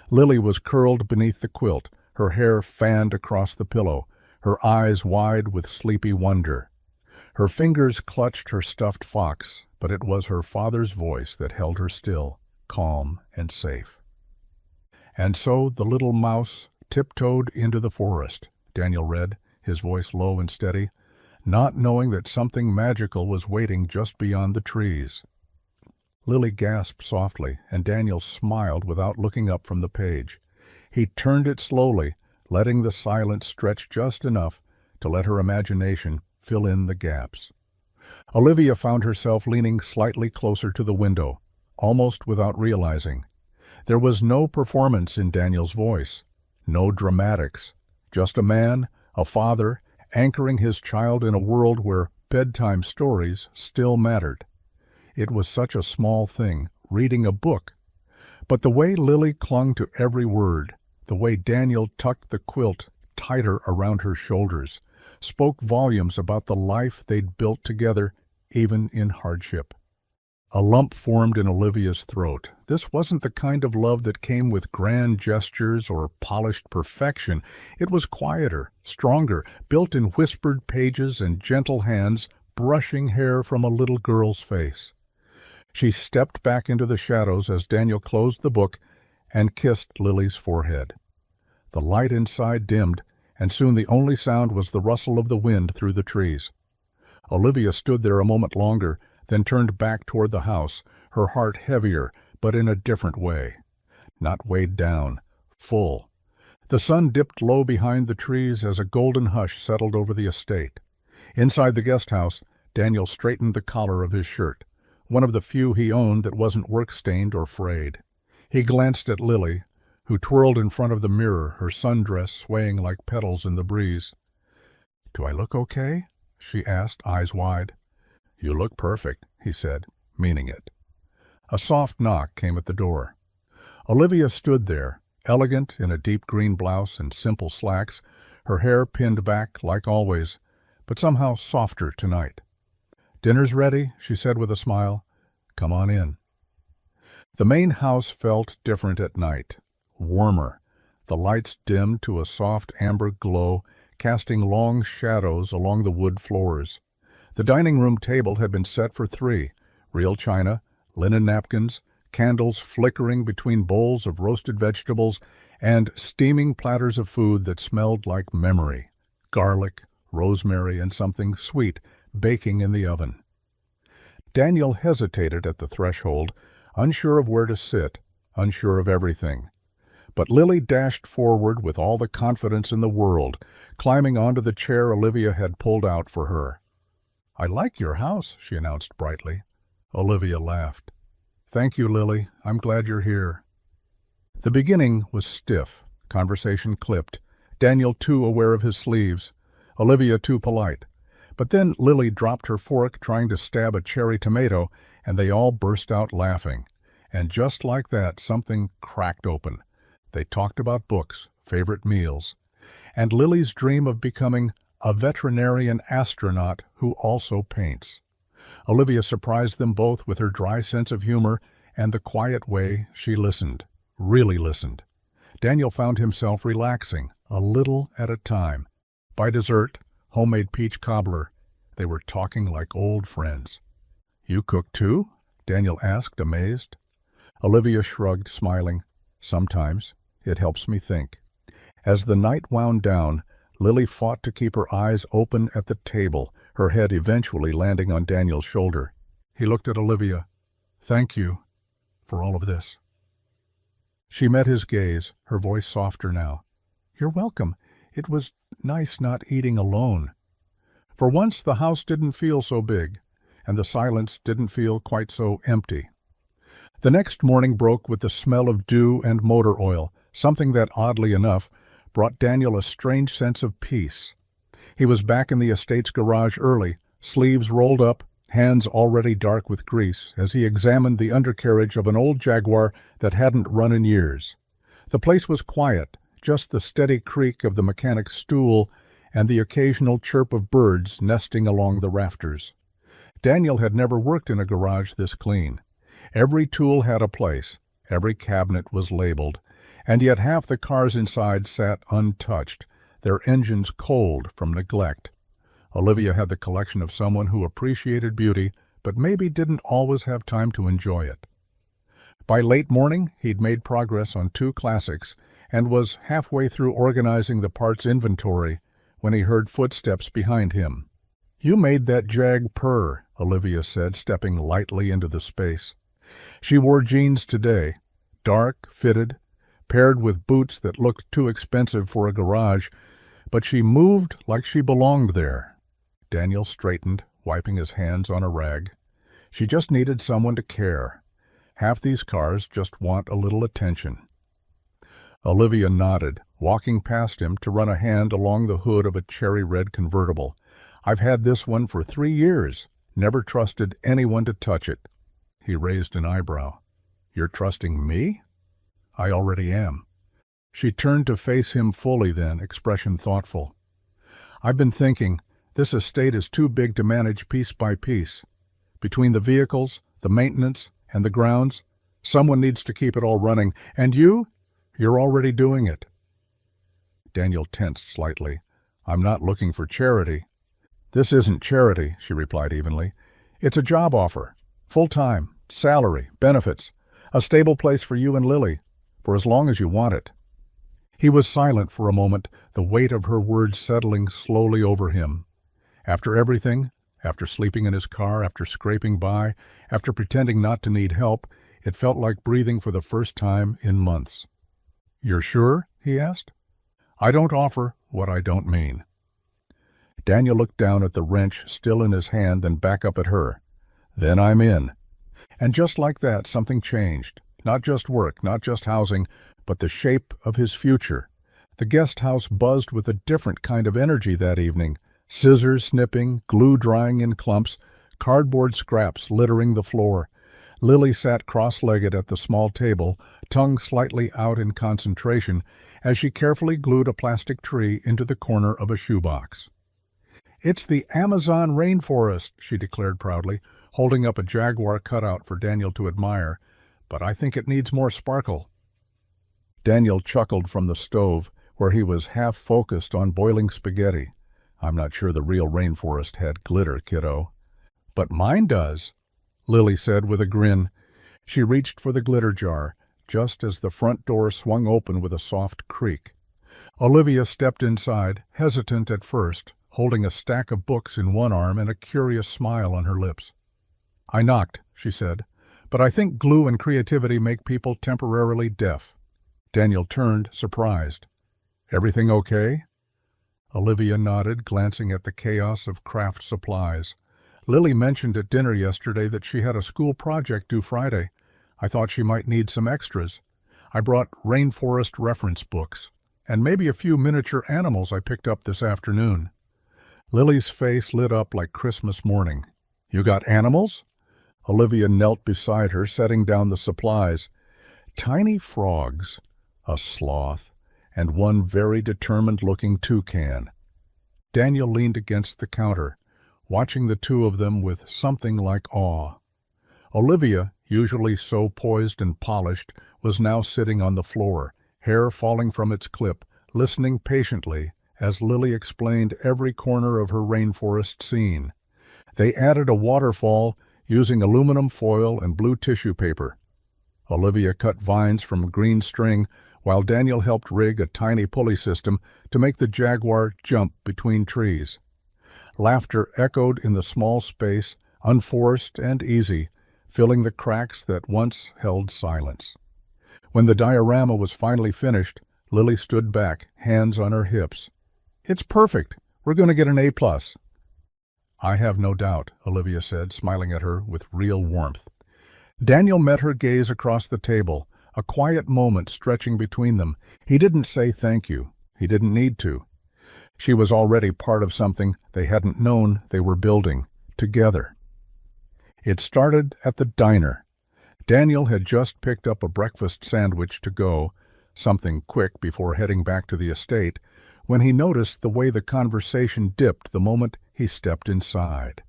Lily was curled beneath the quilt, her hair fanned across the pillow, her eyes wide with sleepy wonder. Her fingers clutched her stuffed fox, but it was her father's voice that held her still, calm and safe. And so the little mouse tiptoed into the forest, Daniel read, his voice low and steady, not knowing that something magical was waiting just beyond the trees. Lily gasped softly, and Daniel smiled without looking up from the page. He turned it slowly, letting the silence stretch just enough to let her imagination fill in the gaps. Olivia found herself leaning slightly closer to the window, almost without realizing. There was no performance in Daniel's voice, no dramatics, just a man, a father, anchoring his child in a world where bedtime stories still mattered. It was such a small thing, reading a book. But the way Lily clung to every word, the way Daniel tucked the quilt tighter around her shoulders, spoke volumes about the life they'd built together, even in hardship. A lump formed in Olivia's throat. This wasn't the kind of love that came with grand gestures or polished perfection. It was quieter, stronger, built in whispered pages and gentle hands brushing hair from a little girl's face. She stepped back into the shadows as Daniel closed the book and kissed Lily's forehead. The light inside dimmed, and soon the only sound was the rustle of the wind through the trees. Olivia stood there a moment longer, then turned back toward the house, her heart heavier, but in a different way. Not weighed down, full. The sun dipped low behind the trees as a golden hush settled over the estate. Inside the guest house, Daniel straightened the collar of his shirt, one of the few he owned that wasn't work-stained or frayed. He glanced at Lily, who twirled in front of the mirror, her sundress swaying like petals in the breeze. "Do I look okay?" she asked, eyes wide. "You look perfect," he said, meaning it. A soft knock came at the door. Olivia stood there, elegant in a deep green blouse and simple slacks, her hair pinned back like always, but somehow softer tonight. "Dinner's ready," she said with a smile. "Come on in." The main house felt different at night, warmer. The lights dimmed to a soft amber glow, casting long shadows along the wood floors. The dining room table had been set for 3, real china, linen napkins, candles flickering between bowls of roasted vegetables, and steaming platters of food that smelled like memory, garlic, rosemary, and something sweet baking in the oven. Daniel hesitated at the threshold, unsure of where to sit, unsure of everything. But Lily dashed forward with all the confidence in the world, climbing onto the chair Olivia had pulled out for her. "I like your house," she announced brightly. Olivia laughed. "Thank you, Lily. I'm glad you're here." The beginning was stiff, conversation clipped, Daniel too aware of his sleeves, Olivia too polite. But then Lily dropped her fork trying to stab a cherry tomato, and they all burst out laughing. And just like that, something cracked open. They talked about books, favorite meals, and Lily's dream of becoming a veterinarian astronaut who also paints. Olivia surprised them both with her dry sense of humor and the quiet way she listened, really listened. Daniel found himself relaxing, a little at a time. By dessert, homemade peach cobbler, they were talking like old friends. "You cook too?" Daniel asked, amazed. Olivia shrugged, smiling. "Sometimes. It helps me think." As the night wound down, Lily fought to keep her eyes open at the table, her head eventually landing on Daniel's shoulder. He looked at Olivia. "Thank you for all of this." She met his gaze, her voice softer now. "You're welcome. It was nice not eating alone." For once the house didn't feel so big, and the silence didn't feel quite so empty. The next morning broke with the smell of dew and motor oil, something that, oddly enough, brought Daniel a strange sense of peace. He was back in the estate's garage early, sleeves rolled up, hands already dark with grease, as he examined the undercarriage of an old Jaguar that hadn't run in years. The place was quiet, just the steady creak of the mechanic's stool and the occasional chirp of birds nesting along the rafters. Daniel had never worked in a garage this clean. Every tool had a place, every cabinet was labeled, and yet half the cars inside sat untouched, their engines cold from neglect. Olivia had the collection of someone who appreciated beauty, but maybe didn't always have time to enjoy it. By late morning, he'd made progress on 2 classics and was halfway through organizing the parts inventory when he heard footsteps behind him. "You made that Jag purr," Olivia said, stepping lightly into the space. She wore jeans today, dark, fitted, paired with boots that looked too expensive for a garage, but she moved like she belonged there. Daniel straightened, wiping his hands on a rag. She just needed someone to care. Half these cars just want a little attention. Olivia nodded, walking past him to run a hand along the hood of a cherry-red convertible. "I've had this one for 3 years. Never trusted anyone to touch it." He raised an eyebrow. "You're trusting me?" "I already am." She turned to face him fully then, expression thoughtful. "I've been thinking, this estate is too big to manage piece by piece. Between the vehicles, the maintenance, and the grounds, someone needs to keep it all running, and you're already doing it." Daniel tensed slightly. "I'm not looking for charity." "This isn't charity," she replied evenly. "It's a job offer. Full-time, salary, benefits, a stable place for you and Lily, for as long as you want it." He was silent for a moment, the weight of her words settling slowly over him. After everything, after sleeping in his car, after scraping by, after pretending not to need help, it felt like breathing for the first time in months. "You're sure?" he asked. "I don't offer what I don't mean." Daniel looked down at the wrench still in his hand, then back up at her. "Then I'm in." And just like that, something changed. Not just work, not just housing, but the shape of his future. The guest house buzzed with a different kind of energy that evening. Scissors snipping, glue drying in clumps, cardboard scraps littering the floor. Lily sat cross-legged at the small table, tongue slightly out in concentration, as she carefully glued a plastic tree into the corner of a shoebox. "It's the Amazon rainforest," she declared proudly, holding up a Jaguar cutout for Daniel to admire, "but I think it needs more sparkle." Daniel chuckled from the stove, where he was half-focused on boiling spaghetti. "I'm not sure the real rainforest had glitter, kiddo." "But mine does," Lily said with a grin. She reached for the glitter jar, just as the front door swung open with a soft creak. Olivia stepped inside, hesitant at first, holding a stack of books in one arm and a curious smile on her lips. "I knocked," she said, "but I think glue and creativity make people temporarily deaf." Daniel turned, surprised. "Everything okay?" Olivia nodded, glancing at the chaos of craft supplies. "Lily mentioned at dinner yesterday that she had a school project due Friday. I thought she might need some extras. I brought rainforest reference books, and maybe a few miniature animals I picked up this afternoon." Lily's face lit up like Christmas morning. "You got animals?" Olivia knelt beside her, setting down the supplies. Tiny frogs, a sloth, and one very determined-looking toucan. Daniel leaned against the counter, watching the two of them with something like awe. Olivia, usually so poised and polished, was now sitting on the floor, hair falling from its clip, listening patiently as Lily explained every corner of her rainforest scene. They added a waterfall using aluminum foil and blue tissue paper. Olivia cut vines from green string, while Daniel helped rig a tiny pulley system to make the Jaguar jump between trees. Laughter echoed in the small space, unforced and easy, filling the cracks that once held silence. When the diorama was finally finished, Lily stood back, hands on her hips. "It's perfect. We're going to get an A+. "I have no doubt," Olivia said, smiling at her with real warmth. Daniel met her gaze across the table, a quiet moment stretching between them. He didn't say thank you. He didn't need to. She was already part of something they hadn't known they were building, together. It started at the diner. Daniel had just picked up a breakfast sandwich to go, something quick before heading back to the estate, when he noticed the way the conversation dipped the moment he stepped inside.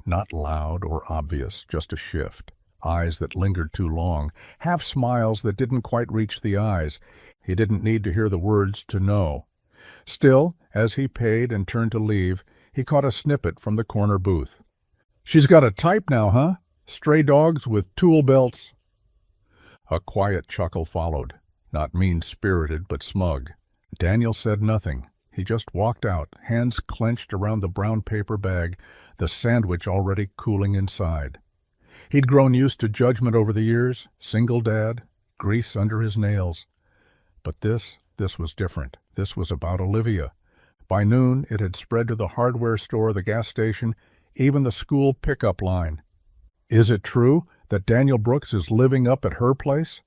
Not loud or obvious, just a shift. Eyes that lingered too long, half smiles that didn't quite reach the eyes. He didn't need to hear the words to know. Still, as he paid and turned to leave, he caught a snippet from the corner booth. "She's got a type now, huh? Stray dogs with tool belts." A quiet chuckle followed, not mean-spirited but smug. Daniel said nothing. He just walked out, hands clenched around the brown paper bag, the sandwich already cooling inside. He'd grown used to judgment over the years, single dad, grease under his nails. But this was different. This was about Olivia. By noon, it had spread to the hardware store, the gas station, even the school pickup line. Is it true that Daniel Brooks is living up at her place?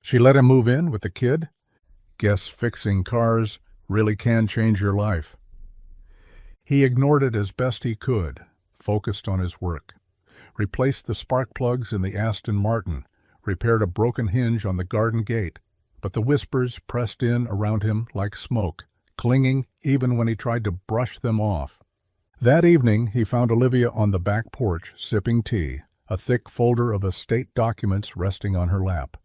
She let him move in with the kid? Guess fixing cars really can change your life. He ignored it as best he could, focused on his work. Replaced the spark plugs in the Aston Martin, repaired a broken hinge on the garden gate, but the whispers pressed in around him like smoke, clinging even when he tried to brush them off. That evening he found Olivia on the back porch, sipping tea, a thick folder of estate documents resting on her lap.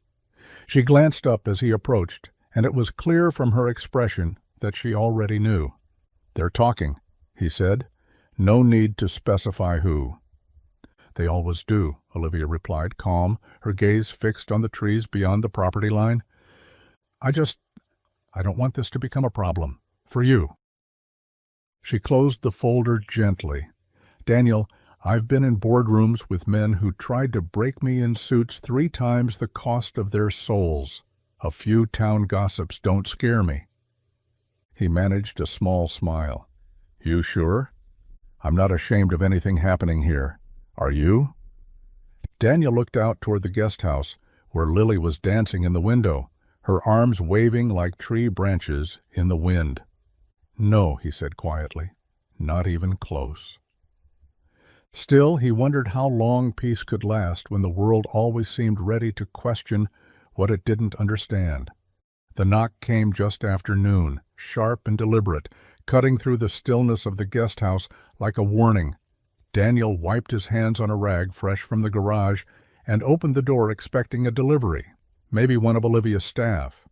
She glanced up as he approached, and it was clear from her expression that she already knew. "They're talking," he said. "No need to specify who." "They always do," Olivia replied, calm, her gaze fixed on the trees beyond the property line. I don't want this to become a problem. For you." She closed the folder gently. "Daniel, I've been in boardrooms with men who tried to break me in suits 3 times the cost of their souls. A few town gossips don't scare me." He managed a small smile. "You sure? I'm not ashamed of anything happening here. Are you?" Daniel looked out toward the guest house, where Lily was dancing in the window, her arms waving like tree branches in the wind. "No," he said quietly, "not even close." Still, he wondered how long peace could last when the world always seemed ready to question what it didn't understand. The knock came just after noon, sharp and deliberate, cutting through the stillness of the guest house like a warning. Daniel wiped his hands on a rag fresh from the garage and opened the door expecting a delivery, maybe one of Olivia's staff.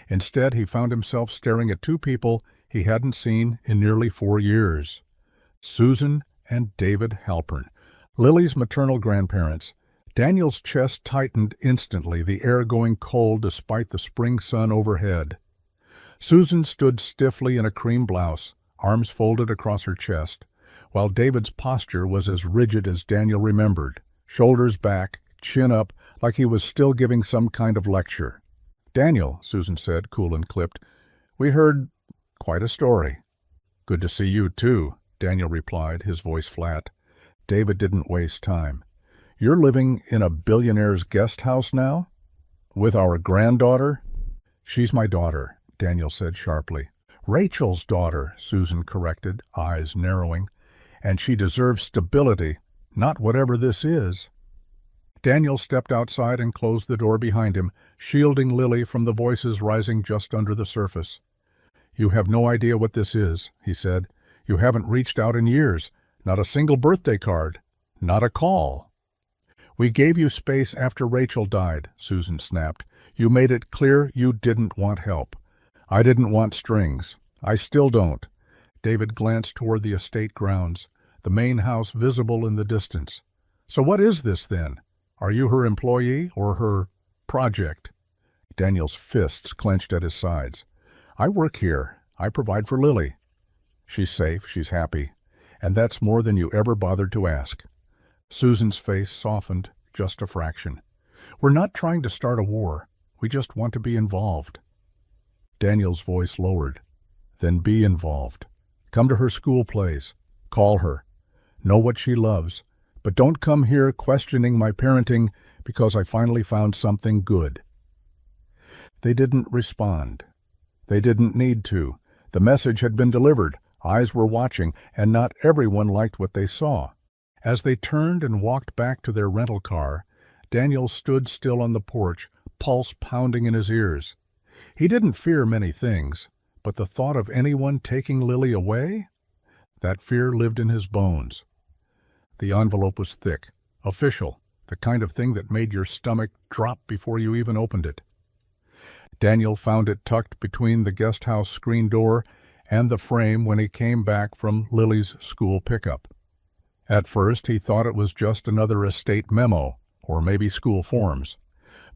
Instead, he found himself staring at 2 people he hadn't seen in nearly 4 years. Susan and David Halpern, Lily's maternal grandparents. Daniel's chest tightened instantly, the air going cold despite the spring sun overhead. Susan stood stiffly in a cream blouse, arms folded across her chest, while David's posture was as rigid as Daniel remembered, shoulders back, chin up, like he was still giving some kind of lecture. "Daniel," Susan said, cool and clipped, "we heard quite a story." "Good to see you, too," Daniel replied, his voice flat. David didn't waste time. "You're living in a billionaire's guest house now? With our granddaughter?" "She's my daughter," Daniel said sharply. "Rachel's daughter," Susan corrected, eyes narrowing. "And she deserves stability, not whatever this is." Daniel stepped outside and closed the door behind him, shielding Lily from the voices rising just under the surface. "You have no idea what this is," he said. "You haven't reached out in years. Not a single birthday card. Not a call." "We gave you space after Rachel died," Susan snapped. "You made it clear you didn't want help. I didn't want strings. I still don't." David glanced toward the estate grounds, the main house visible in the distance. "So what is this, then? Are you her employee or her project?" Daniel's fists clenched at his sides. "I work here. I provide for Lily. She's safe. She's happy. And that's more than you ever bothered to ask. Susan's face softened just a fraction. We're not trying to start a war. We just want to be involved. Daniel's voice lowered. Then be involved. Come to her school plays. Call her. Know what she loves. But don't come here questioning my parenting because I finally found something good. They didn't respond. They didn't need to. The message had been delivered. Eyes were watching, and not everyone liked what they saw. As they turned and walked back to their rental car, Daniel stood still on the porch, pulse pounding in his ears. He didn't fear many things, but the thought of anyone taking Lily away? That fear lived in his bones. The envelope was thick, official, the kind of thing that made your stomach drop before you even opened it. Daniel found it tucked between the guest house screen door and the frame when he came back from Lily's school pickup. At first, he thought it was just another estate memo, or maybe school forms.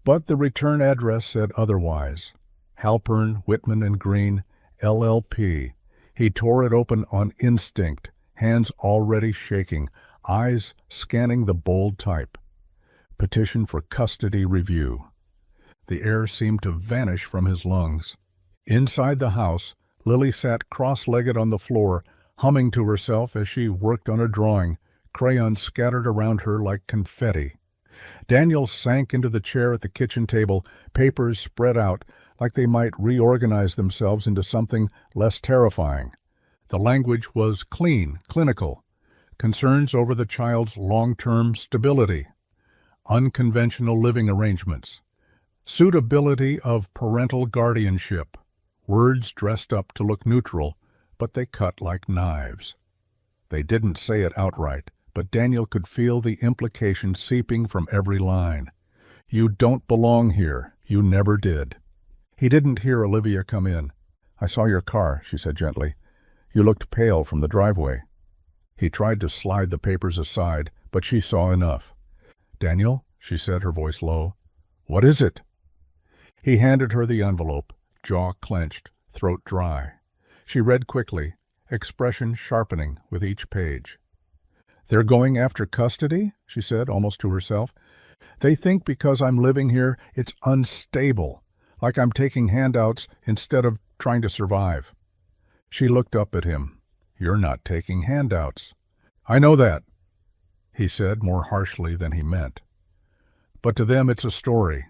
But the return address said otherwise. Halpern, Whitman and Green, LLP. He tore it open on instinct, hands already shaking, eyes scanning the bold type. Petition for custody review. The air seemed to vanish from his lungs. Inside the house, Lily sat cross-legged on the floor, humming to herself as she worked on a drawing, crayons scattered around her like confetti. Daniel sank into the chair at the kitchen table, papers spread out, like they might reorganize themselves into something less terrifying. The language was clean, clinical. Concerns over the child's long-term stability. Unconventional living arrangements. Suitability of parental guardianship. Words dressed up to look neutral, but they cut like knives. They didn't say it outright, but Daniel could feel the implication seeping from every line. You don't belong here. You never did. He didn't hear Olivia come in. I saw your car, she said gently. You looked pale from the driveway. He tried to slide the papers aside, but she saw enough. Daniel, she said, her voice low. What is it? He handed her the envelope, jaw clenched, throat dry. She read quickly, expression sharpening with each page. They're going after custody, she said, almost to herself. They think because I'm living here, it's unstable, like I'm taking handouts instead of trying to survive. She looked up at him. You're not taking handouts. I know that, he said more harshly than he meant. But to them it's a story.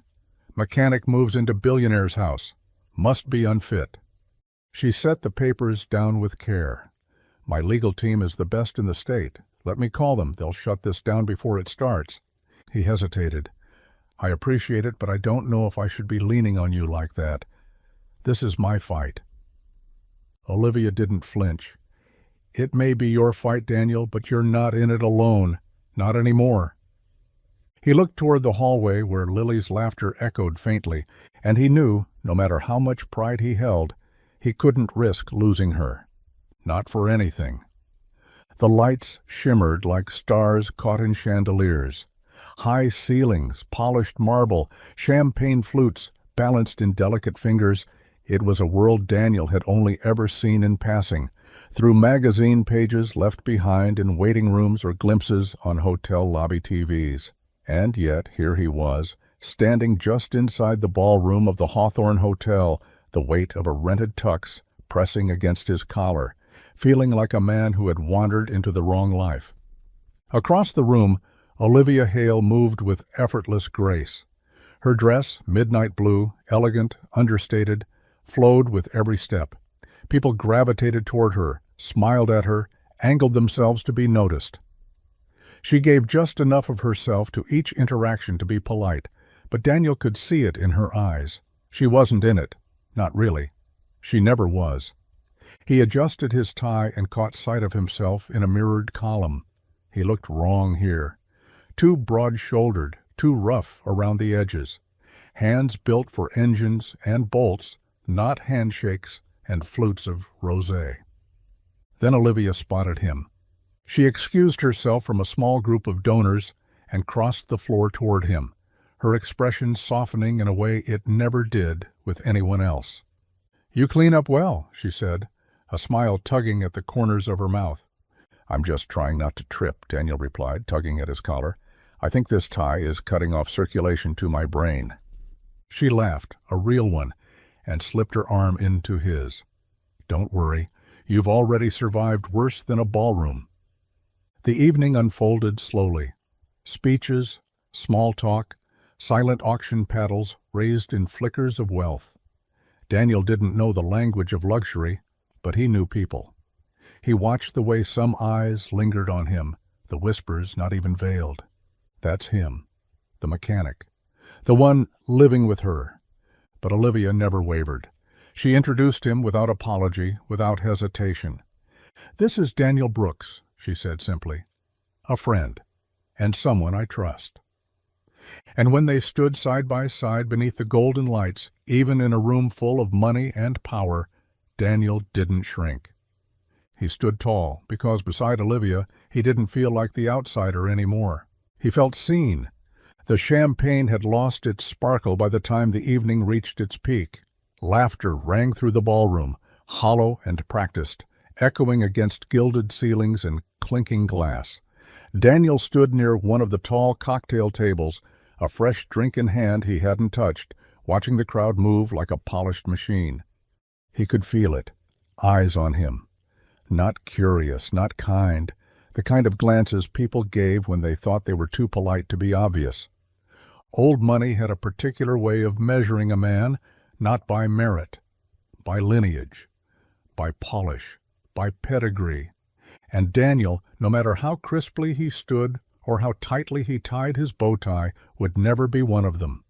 Mechanic moves into Billionaire's house. Must be unfit. She set the papers down with care. My legal team is the best in the state. Let me call them. They'll shut this down before it starts. He hesitated. I appreciate it, but I don't know if I should be leaning on you like that. This is my fight. Olivia didn't flinch. It may be your fight, Daniel, but you're not in it alone. Not anymore. He looked toward the hallway where Lily's laughter echoed faintly, and he knew, no matter how much pride he held, he couldn't risk losing her. Not for anything. The lights shimmered like stars caught in chandeliers. High ceilings, polished marble, champagne flutes balanced in delicate fingers. It was a world Daniel had only ever seen in passing, through magazine pages left behind in waiting rooms or glimpses on hotel lobby TVs. And yet here he was, standing just inside the ballroom of the Hawthorne Hotel, the weight of a rented tux pressing against his collar, feeling like a man who had wandered into the wrong life. Across the room, Olivia Hale moved with effortless grace. Her dress, midnight blue, elegant, understated, flowed with every step. People gravitated toward her, smiled at her, angled themselves to be noticed. She gave just enough of herself to each interaction to be polite, but Daniel could see it in her eyes. She wasn't in it. Not really. She never was. He adjusted his tie and caught sight of himself in a mirrored column. He looked wrong here. Too broad-shouldered, too rough around the edges. Hands built for engines and bolts, not handshakes and flutes of rosé. Then Olivia spotted him. She excused herself from a small group of donors and crossed the floor toward him, her expression softening in a way it never did with anyone else. "You clean up well," she said, a smile tugging at the corners of her mouth. I'm just trying not to trip, Daniel replied, tugging at his collar. I think this tie is cutting off circulation to my brain. She laughed, a real one, and slipped her arm into his. Don't worry, you've already survived worse than a ballroom. The evening unfolded slowly. Speeches, small talk, silent auction paddles raised in flickers of wealth. Daniel didn't know the language of luxury, but he knew people. He watched the way some eyes lingered on him, the whispers not even veiled. That's him, the mechanic, the one living with her. But Olivia never wavered. She introduced him without apology, without hesitation. This is Daniel Brooks, she said simply. A friend, and someone I trust. And when they stood side by side beneath the golden lights, even in a room full of money and power, Daniel didn't shrink. He stood tall, because beside Olivia, he didn't feel like the outsider anymore. He felt seen. The champagne had lost its sparkle by the time the evening reached its peak. Laughter rang through the ballroom, hollow and practiced, echoing against gilded ceilings and clinking glass. Daniel stood near one of the tall cocktail tables, a fresh drink in hand he hadn't touched, watching the crowd move like a polished machine. He could feel it, eyes on him. Not curious, not kind, the kind of glances people gave when they thought they were too polite to be obvious. Old money had a particular way of measuring a man, not by merit, by lineage, by polish, by pedigree. And Daniel, no matter how crisply he stood or how tightly he tied his bow tie, would never be one of them.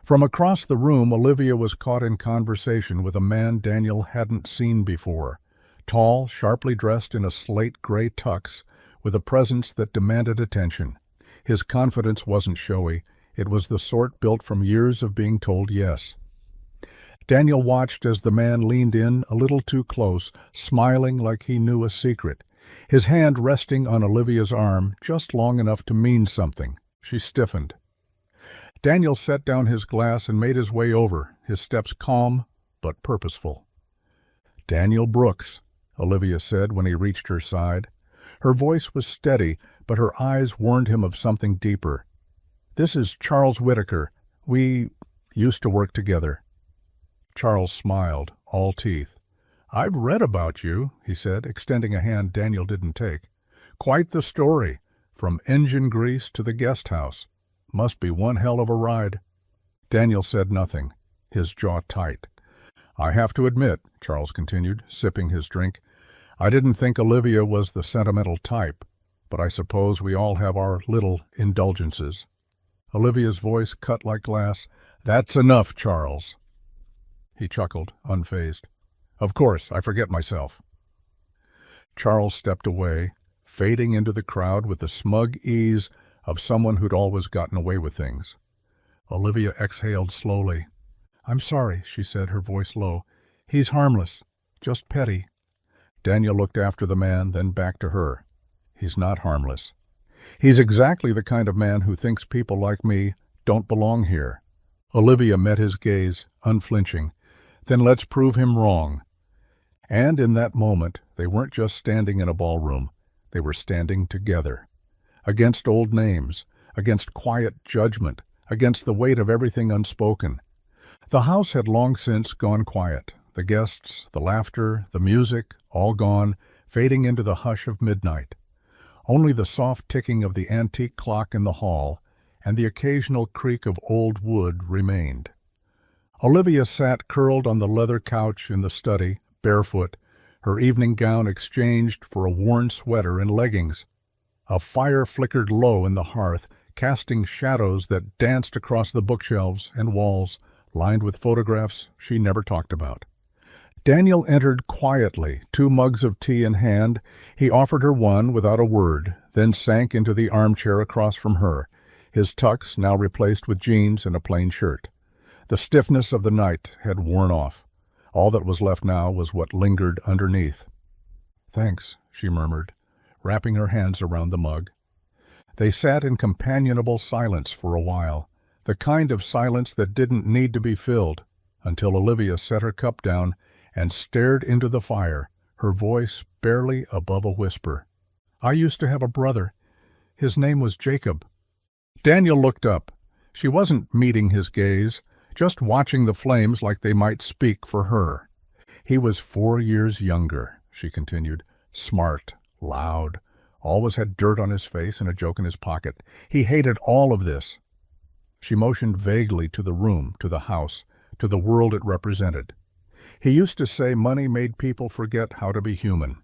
From across the room, Olivia was caught in conversation with a man Daniel hadn't seen before. Tall, sharply dressed in a slate-gray tux, with a presence that demanded attention. His confidence wasn't showy. It was the sort built from years of being told yes. Daniel watched as the man leaned in a little too close, smiling like he knew a secret, his hand resting on Olivia's arm just long enough to mean something. She stiffened. Daniel set down his glass and made his way over, his steps calm but purposeful. "Daniel Brooks," Olivia said when he reached her side. Her voice was steady, but her eyes warned him of something deeper. "This is Charles Whitaker. We used to work together." Charles smiled, all teeth. "I've read about you," he said, extending a hand Daniel didn't take. "Quite the story, from engine grease to the guest house. Must be one hell of a ride." Daniel said nothing, his jaw tight. "I have to admit," Charles continued, sipping his drink, "I didn't think Olivia was the sentimental type, but I suppose we all have our little indulgences." Olivia's voice cut like glass. "That's enough, Charles." He chuckled, unfazed. "Of course, I forget myself." Charles stepped away, fading into the crowd with the smug ease of someone who'd always gotten away with things. Olivia exhaled slowly. "I'm sorry," she said, her voice low. "He's harmless, just petty." Daniel looked after the man, then back to her. "He's not harmless. He's exactly the kind of man who thinks people like me don't belong here." Olivia met his gaze, unflinching. "Then let's prove him wrong." And in that moment, they weren't just standing in a ballroom. They were standing together. Against old names, against quiet judgment, against the weight of everything unspoken. The house had long since gone quiet. The guests, the laughter, the music, all gone, fading into the hush of midnight. Only the soft ticking of the antique clock in the hall and the occasional creak of old wood remained. Olivia sat curled on the leather couch in the study, barefoot, her evening gown exchanged for a worn sweater and leggings. A fire flickered low in the hearth, casting shadows that danced across the bookshelves and walls, lined with photographs she never talked about. Daniel entered quietly, 2 mugs of tea in hand. He offered her one without a word, then sank into the armchair across from her, his tux now replaced with jeans and a plain shirt. The stiffness of the night had worn off. All that was left now was what lingered underneath. "Thanks," she murmured, wrapping her hands around the mug. They sat in companionable silence for a while, the kind of silence that didn't need to be filled, until Olivia set her cup down and stared into the fire, her voice barely above a whisper. I used to have a brother. His name was Jacob." Daniel looked up. She wasn't meeting his gaze, just watching the flames like they might speak for her. "He was 4 years younger," she continued. "Smart, loud, always had dirt on his face and a joke in his pocket. He hated all of this." She motioned vaguely to the room, to the house, to the world it represented. "He used to say money made people forget how to be human."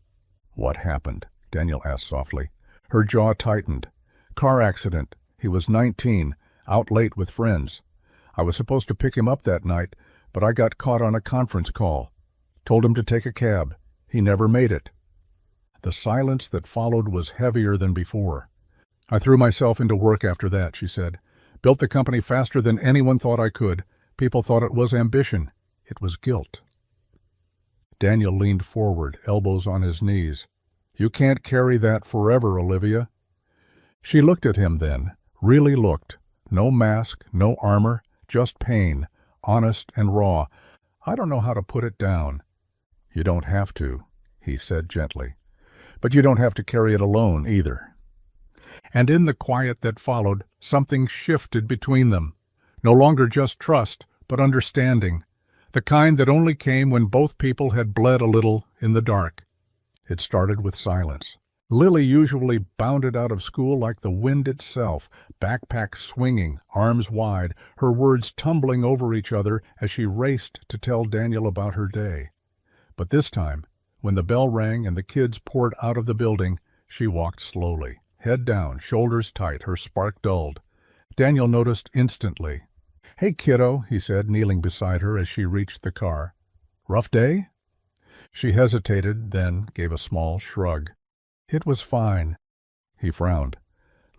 "What happened?" Daniel asked softly. Her jaw tightened. "Car accident. He was 19, out late with friends. I was supposed to pick him up that night, but I got caught on a conference call. Told him to take a cab. He never made it." The silence that followed was heavier than before. "I threw myself into work after that," she said. "Built the company faster than anyone thought I could. People thought it was ambition. It was guilt." Daniel leaned forward, elbows on his knees. "You can't carry that forever, Olivia." She looked at him then, really looked. No mask, no armor, just pain, honest and raw. "I don't know how to put it down." "You don't have to," he said gently. "But you don't have to carry it alone either." And in the quiet that followed, something shifted between them. No longer just trust, but understanding. The kind that only came when both people had bled a little in the dark. It started with silence. Lily usually bounded out of school like the wind itself, backpack swinging, arms wide, her words tumbling over each other as she raced to tell Daniel about her day. But this time, when the bell rang and the kids poured out of the building, she walked slowly, head down, shoulders tight, her spark dulled. Daniel noticed instantly. "Hey, kiddo," he said, kneeling beside her as she reached the car. "Rough day?" She hesitated, then gave a small shrug. "It was fine." He frowned.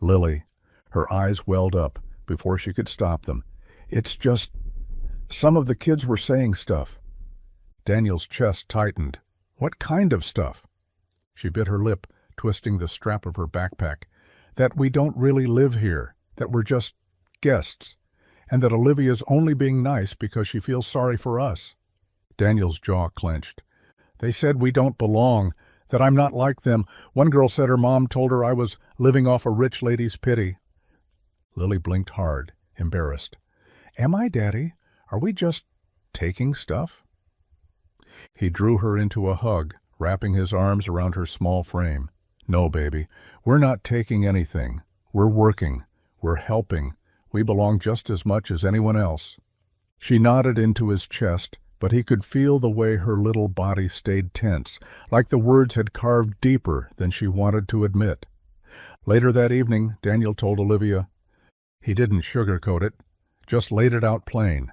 "Lily," her eyes welled up before she could stop them. "It's just, some of the kids were saying stuff." Daniel's chest tightened. "What kind of stuff?" She bit her lip, twisting the strap of her backpack. "That we don't really live here, that we're just guests, and that Olivia's only being nice because she feels sorry for us." Daniel's jaw clenched. "They said we don't belong, that I'm not like them. One girl said her mom told her I was living off a rich lady's pity." Lily blinked hard, embarrassed. "Am I, Daddy? Are we just taking stuff?" He drew her into a hug, wrapping his arms around her small frame. "No, baby, we're not taking anything. We're working. We're helping. We belong just as much as anyone else." She nodded into his chest, but he could feel the way her little body stayed tense, like the words had carved deeper than she wanted to admit. Later that evening, Daniel told Olivia. He didn't sugarcoat it, just laid it out plain.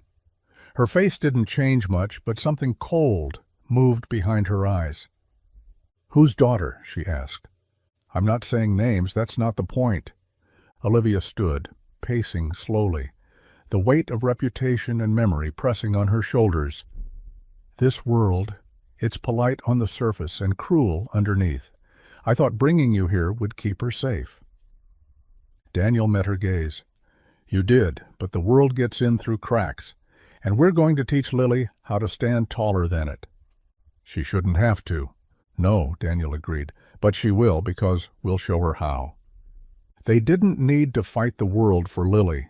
Her face didn't change much, but something cold moved behind her eyes. "Whose daughter?" she asked. "I'm not saying names, that's not the point." Olivia stood, pacing slowly, the weight of reputation and memory pressing on her shoulders. "This world, it's polite on the surface and cruel underneath. I thought bringing you here would keep her safe." Daniel met her gaze. "You did, but the world gets in through cracks, and we're going to teach Lily how to stand taller than it." "She shouldn't have to." "No," Daniel agreed, "but she will because we'll show her how." They didn't need to fight the world for Lily.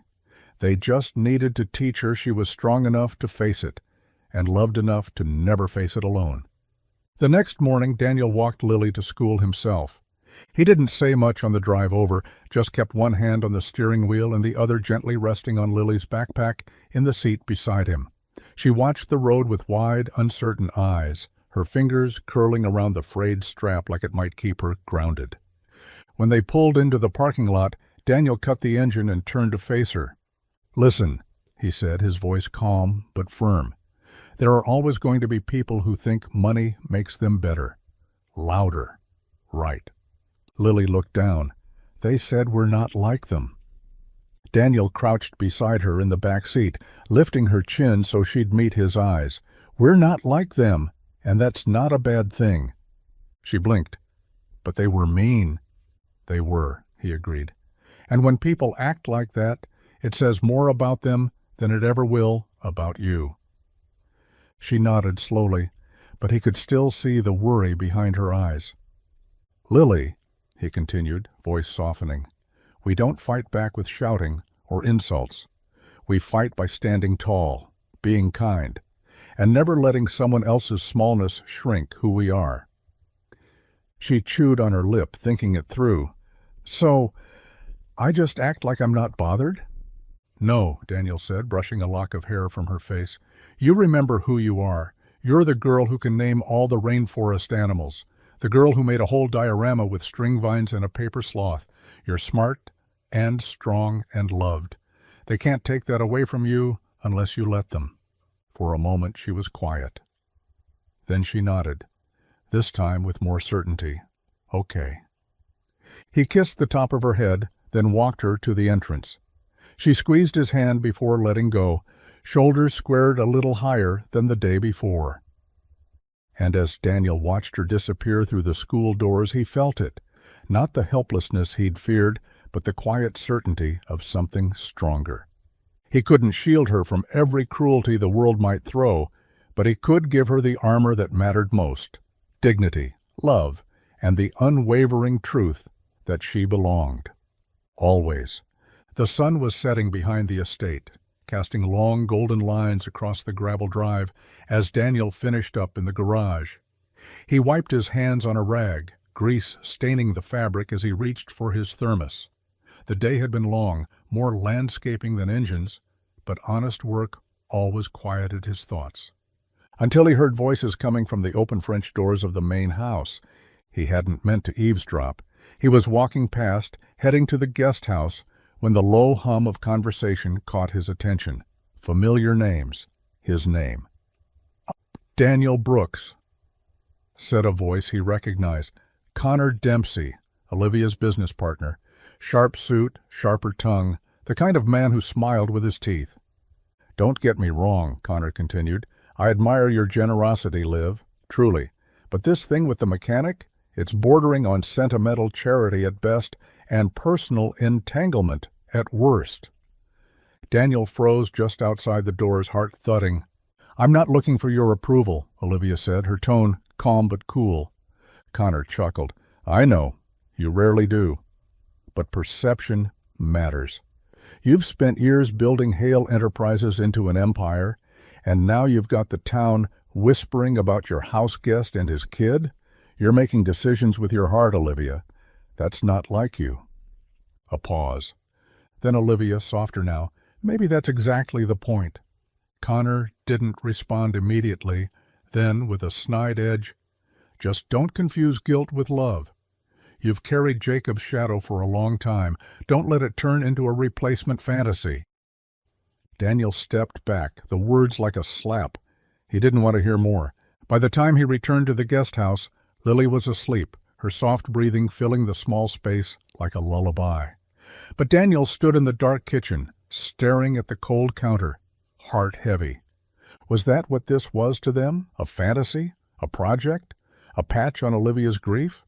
They just needed to teach her she was strong enough to face it, and loved enough to never face it alone. The next morning, Daniel walked Lily to school himself. He didn't say much on the drive over, just kept one hand on the steering wheel and the other gently resting on Lily's backpack in the seat beside him. She watched the road with wide, uncertain eyes, her fingers curling around the frayed strap like it might keep her grounded. When they pulled into the parking lot, Daniel cut the engine and turned to face her. "Listen," he said, his voice calm but firm. "There are always going to be people who think money makes them better. Louder. Right." Lily looked down. "They said we're not like them." Daniel crouched beside her in the back seat, lifting her chin so she'd meet his eyes. "We're not like them, and that's not a bad thing." She blinked. "But they were mean." "They were," he agreed. "And when people act like that, it says more about them than it ever will about you." She nodded slowly, but he could still see the worry behind her eyes. "Lily," he continued, voice softening. We don't fight back with shouting or insults. We fight by standing tall, being kind, and never letting someone else's smallness shrink who we are. She chewed on her lip, thinking it through. So, I just act like I'm not bothered? No, Daniel said, brushing a lock of hair from her face. You remember who you are. You're the girl who can name all the rainforest animals. The girl who made a whole diorama with string vines and a paper sloth. You're smart and strong and loved. They can't take that away from you unless you let them. For a moment she was quiet. Then she nodded, this time with more certainty. Okay. He kissed the top of her head, then walked her to the entrance. She squeezed his hand before letting go, shoulders squared a little higher than the day before. And as Daniel watched her disappear through the school doors, he felt it, not the helplessness he'd feared, but the quiet certainty of something stronger. He couldn't shield her from every cruelty the world might throw, but he could give her the armor that mattered most, dignity, love, and the unwavering truth that she belonged. Always. The sun was setting behind the estate, casting long golden lines across the gravel drive as Daniel finished up in the garage. He wiped his hands on a rag, grease staining the fabric as he reached for his thermos. The day had been long, more landscaping than engines, but honest work always quieted his thoughts. Until he heard voices coming from the open French doors of the main house. He hadn't meant to eavesdrop. He was walking past, heading to the guest house, when the low hum of conversation caught his attention. Familiar names. His name. Daniel Brooks, said a voice he recognized. Connor Dempsey, Olivia's business partner. Sharp suit, sharper tongue, the kind of man who smiled with his teeth. Don't get me wrong, Connor continued. I admire your generosity, Liv, truly. But this thing with the mechanic, it's bordering on sentimental charity at best and personal entanglement at worst. Daniel froze just outside the doors, heart thudding. I'm not looking for your approval, Olivia said, her tone calm but cool. Connor chuckled. I know. You rarely do. But perception matters. You've spent years building Hale Enterprises into an empire, and now you've got the town whispering about your house guest and his kid? You're making decisions with your heart, Olivia. That's not like you. A pause. Then Olivia, softer now, maybe that's exactly the point. Connor didn't respond immediately. Then, with a snide edge, just don't confuse guilt with love. You've carried Jacob's shadow for a long time. Don't let it turn into a replacement fantasy. Daniel stepped back, the words like a slap. He didn't want to hear more. By the time he returned to the guest house, Lily was asleep, her soft breathing filling the small space like a lullaby. But Daniel stood in the dark kitchen, staring at the cold counter, heart heavy. Was that what this was to them? A fantasy? A project? A patch on Olivia's grief?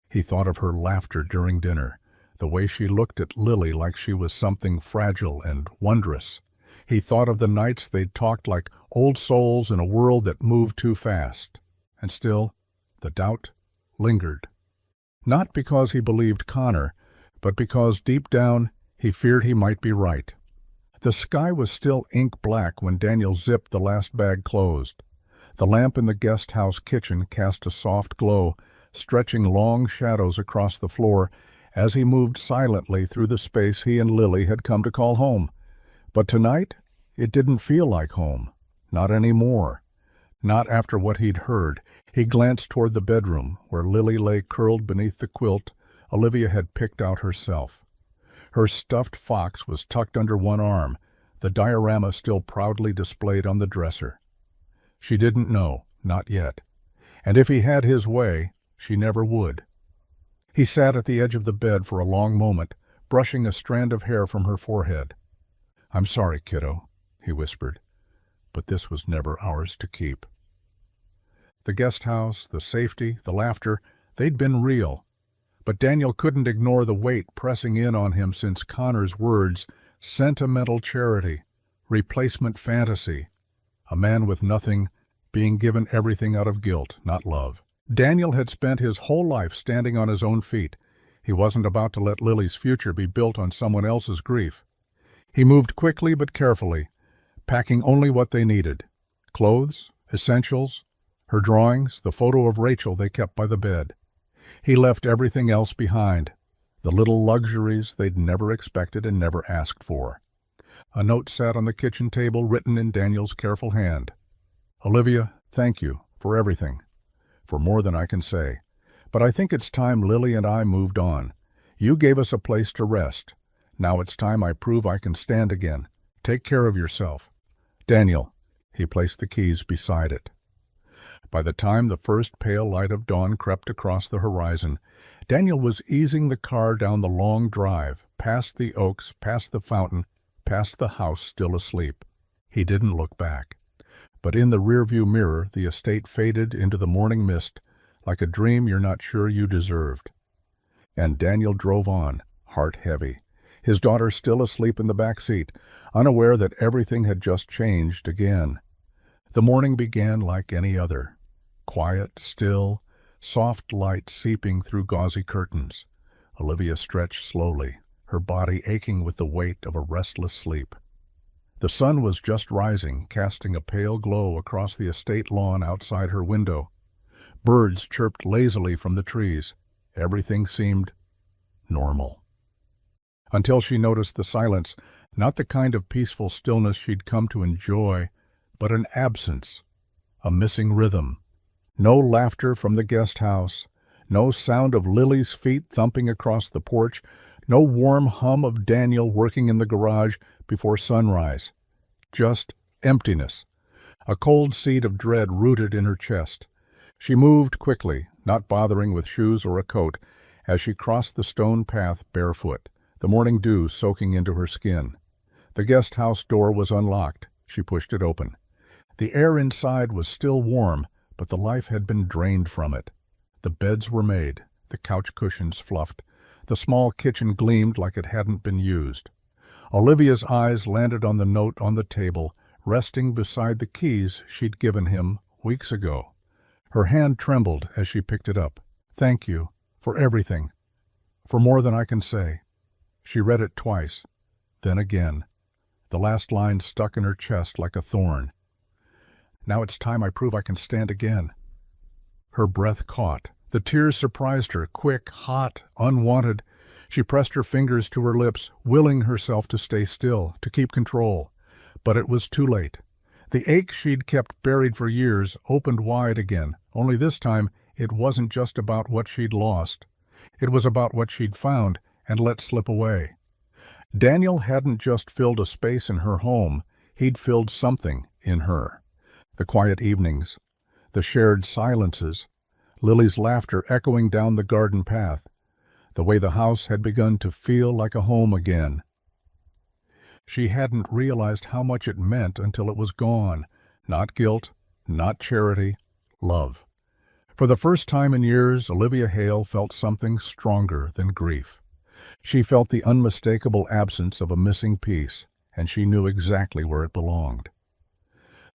He thought of her laughter during dinner, the way she looked at Lily like she was something fragile and wondrous. He thought of the nights they'd talked like old souls in a world that moved too fast. And still, the doubt lingered. Not because he believed Connor, but because deep down he feared he might be right. The sky was still ink black when Daniel zipped the last bag closed. The lamp in the guest house kitchen cast a soft glow, stretching long shadows across the floor as he moved silently through the space he and Lily had come to call home. But tonight, it didn't feel like home. Not anymore. Not after what he'd heard. He glanced toward the bedroom, where Lily lay curled beneath the quilt Olivia had picked out herself. Her stuffed fox was tucked under one arm, the diorama still proudly displayed on the dresser. She didn't know, not yet. And if he had his way, she never would. He sat at the edge of the bed for a long moment, brushing a strand of hair from her forehead. I'm sorry, kiddo, he whispered, but this was never ours to keep. The guest house, the safety, the laughter, they'd been real. But Daniel couldn't ignore the weight pressing in on him since Connor's words, sentimental charity, replacement fantasy, a man with nothing being given everything out of guilt, not love. Daniel had spent his whole life standing on his own feet. He wasn't about to let Lily's future be built on someone else's grief. He moved quickly but carefully, packing only what they needed: clothes, essentials, her drawings, the photo of Rachel they kept by the bed. He left everything else behind, the little luxuries they'd never expected and never asked for. A note sat on the kitchen table, written in Daniel's careful hand. "Olivia, thank you for everything, for more than I can say. But I think it's time Lily and I moved on. You gave us a place to rest. Now it's time I prove I can stand again. Take care of yourself. Daniel." He placed the keys beside it. By the time the first pale light of dawn crept across the horizon, Daniel was easing the car down the long drive, past the oaks, past the fountain, past the house still asleep. He didn't look back. But in the rearview mirror, the estate faded into the morning mist, like a dream you're not sure you deserved. And Daniel drove on, heart heavy, his daughter still asleep in the back seat, unaware that everything had just changed again. The morning began like any other. Quiet, still, soft light seeping through gauzy curtains. Olivia stretched slowly, her body aching with the weight of a restless sleep. The sun was just rising, casting a pale glow across the estate lawn outside her window. Birds chirped lazily from the trees. Everything seemed normal. Until she noticed the silence, not the kind of peaceful stillness she'd come to enjoy, but an absence, a missing rhythm. No laughter from the guest house, no sound of Lily's feet thumping across the porch, no warm hum of Daniel working in the garage before sunrise. Just emptiness, a cold seed of dread rooted in her chest. She moved quickly, not bothering with shoes or a coat, as she crossed the stone path barefoot, the morning dew soaking into her skin. The guest house door was unlocked. She pushed it open. The air inside was still warm, but the life had been drained from it. The beds were made, the couch cushions fluffed, the small kitchen gleamed like it hadn't been used. Olivia's eyes landed on the note on the table, resting beside the keys she'd given him weeks ago. Her hand trembled as she picked it up. "Thank you for everything, for more than I can say." She read it twice, then again. The last line stuck in her chest like a thorn. "Now it's time I prove I can stand again." Her breath caught. The tears surprised her, quick, hot, unwanted. She pressed her fingers to her lips, willing herself to stay still, to keep control. But it was too late. The ache she'd kept buried for years opened wide again, only this time it wasn't just about what she'd lost. It was about what she'd found and let slip away. Daniel hadn't just filled a space in her home, he'd filled something in her. The quiet evenings, the shared silences, Lily's laughter echoing down the garden path, the way the house had begun to feel like a home again. She hadn't realized how much it meant until it was gone. Not guilt, not charity, love. For the first time in years, Olivia Hale felt something stronger than grief. She felt the unmistakable absence of a missing piece, and she knew exactly where it belonged.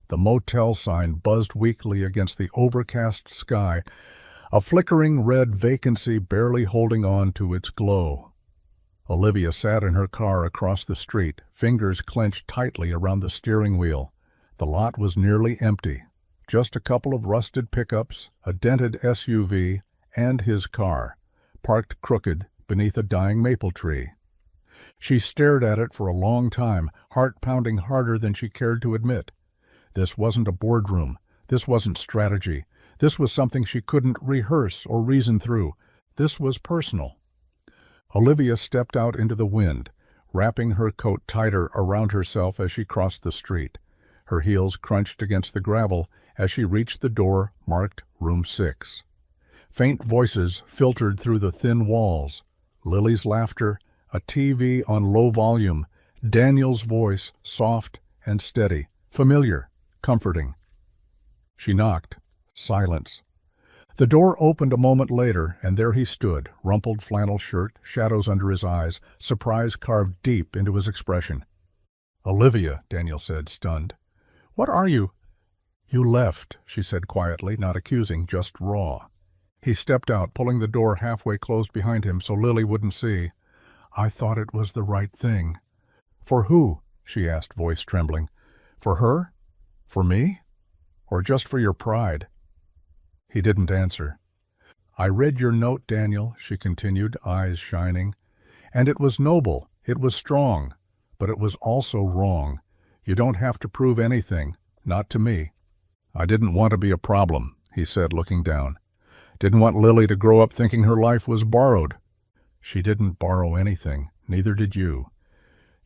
The motel sign buzzed weakly against the overcast sky, a flickering red vacancy barely holding on to its glow. Olivia sat in her car across the street, fingers clenched tightly around the steering wheel. The lot was nearly empty. Just a couple of rusted pickups, a dented SUV, and his car, parked crooked beneath a dying maple tree. She stared at it for a long time, heart pounding harder than she cared to admit. This wasn't a boardroom. This wasn't strategy. This was something she couldn't rehearse or reason through. This was personal. Olivia stepped out into the wind, wrapping her coat tighter around herself as she crossed the street. Her heels crunched against the gravel as she reached the door marked Room 6. Faint voices filtered through the thin walls. Lily's laughter, a TV on low volume, Daniel's voice, soft and steady, familiar, comforting. She knocked. Silence. The door opened a moment later, and there he stood, rumpled flannel shirt, shadows under his eyes, surprise carved deep into his expression. "Olivia," Daniel said, stunned. "What are you?" "You left," she said quietly, not accusing, just raw. He stepped out, pulling the door halfway closed behind him so Lily wouldn't see. "I thought it was the right thing." "For who?" she asked, voice trembling. "For her? For me? Or just for your pride?" He didn't answer. "I read your note, Daniel," she continued, eyes shining. "And it was noble, it was strong, but it was also wrong. You don't have to prove anything, not to me." "I didn't want to be a problem," he said, looking down. "Didn't want Lily to grow up thinking her life was borrowed." "She didn't borrow anything, neither did you.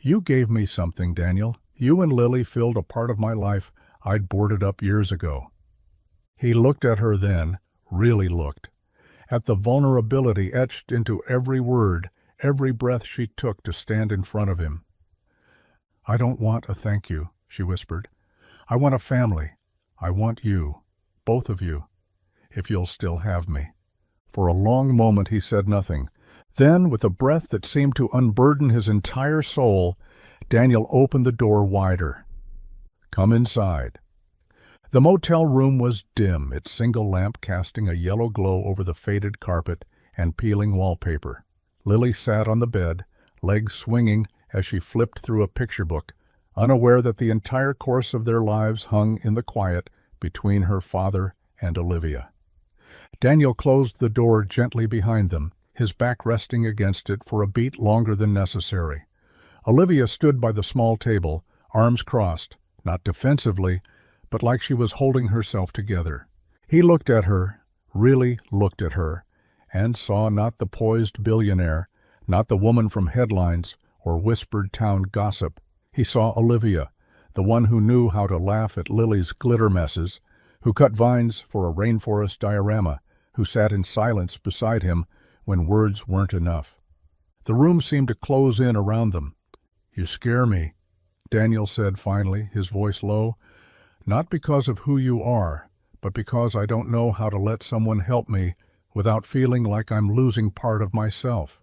You gave me something, Daniel. You and Lily filled a part of my life I'd boarded up years ago." He looked at her then, really looked, at the vulnerability etched into every word, every breath she took to stand in front of him. "I don't want a thank you," she whispered. "I want a family. I want you, both of you, if you'll still have me." For a long moment he said nothing. Then, with a breath that seemed to unburden his entire soul, Daniel opened the door wider. "Come inside." The motel room was dim, its single lamp casting a yellow glow over the faded carpet and peeling wallpaper. Lily sat on the bed, legs swinging as she flipped through a picture book, unaware that the entire course of their lives hung in the quiet between her father and Olivia. Daniel closed the door gently behind them, his back resting against it for a beat longer than necessary. Olivia stood by the small table, arms crossed, not defensively, but like she was holding herself together. He looked at her, really looked at her, and saw not the poised billionaire, not the woman from headlines or whispered town gossip. He saw Olivia, the one who knew how to laugh at Lily's glitter messes, who cut vines for a rainforest diorama, who sat in silence beside him when words weren't enough. The room seemed to close in around them. "You scare me," Daniel said finally, his voice low. "Not because of who you are, but because I don't know how to let someone help me without feeling like I'm losing part of myself."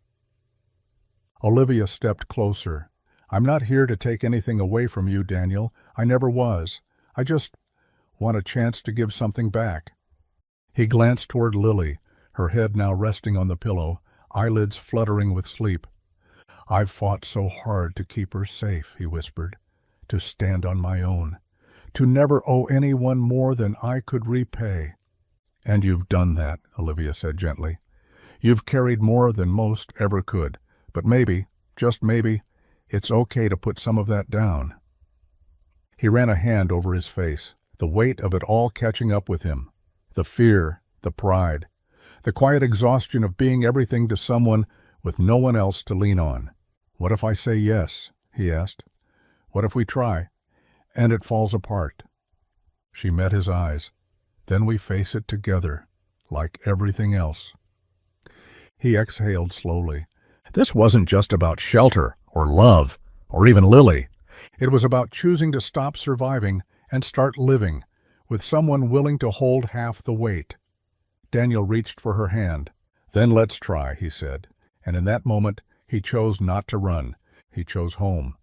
Olivia stepped closer. "I'm not here to take anything away from you, Daniel. I never was. I just want a chance to give something back." He glanced toward Lily, her head now resting on the pillow, eyelids fluttering with sleep. "I've fought so hard to keep her safe," he whispered, "to stand on my own, to never owe anyone more than I could repay." "And you've done that," Olivia said gently. "You've carried more than most ever could, but maybe, just maybe, it's okay to put some of that down." He ran a hand over his face, the weight of it all catching up with him. The fear, the pride, the quiet exhaustion of being everything to someone with no one else to lean on. "What if I say yes?" he asked. "What if we try, and it falls apart?" She met his eyes. "Then we face it together, like everything else." He exhaled slowly. This wasn't just about shelter, or love, or even Lily. It was about choosing to stop surviving and start living, with someone willing to hold half the weight. Daniel reached for her hand. "Then let's try," he said, and in that moment he chose not to run. He chose home.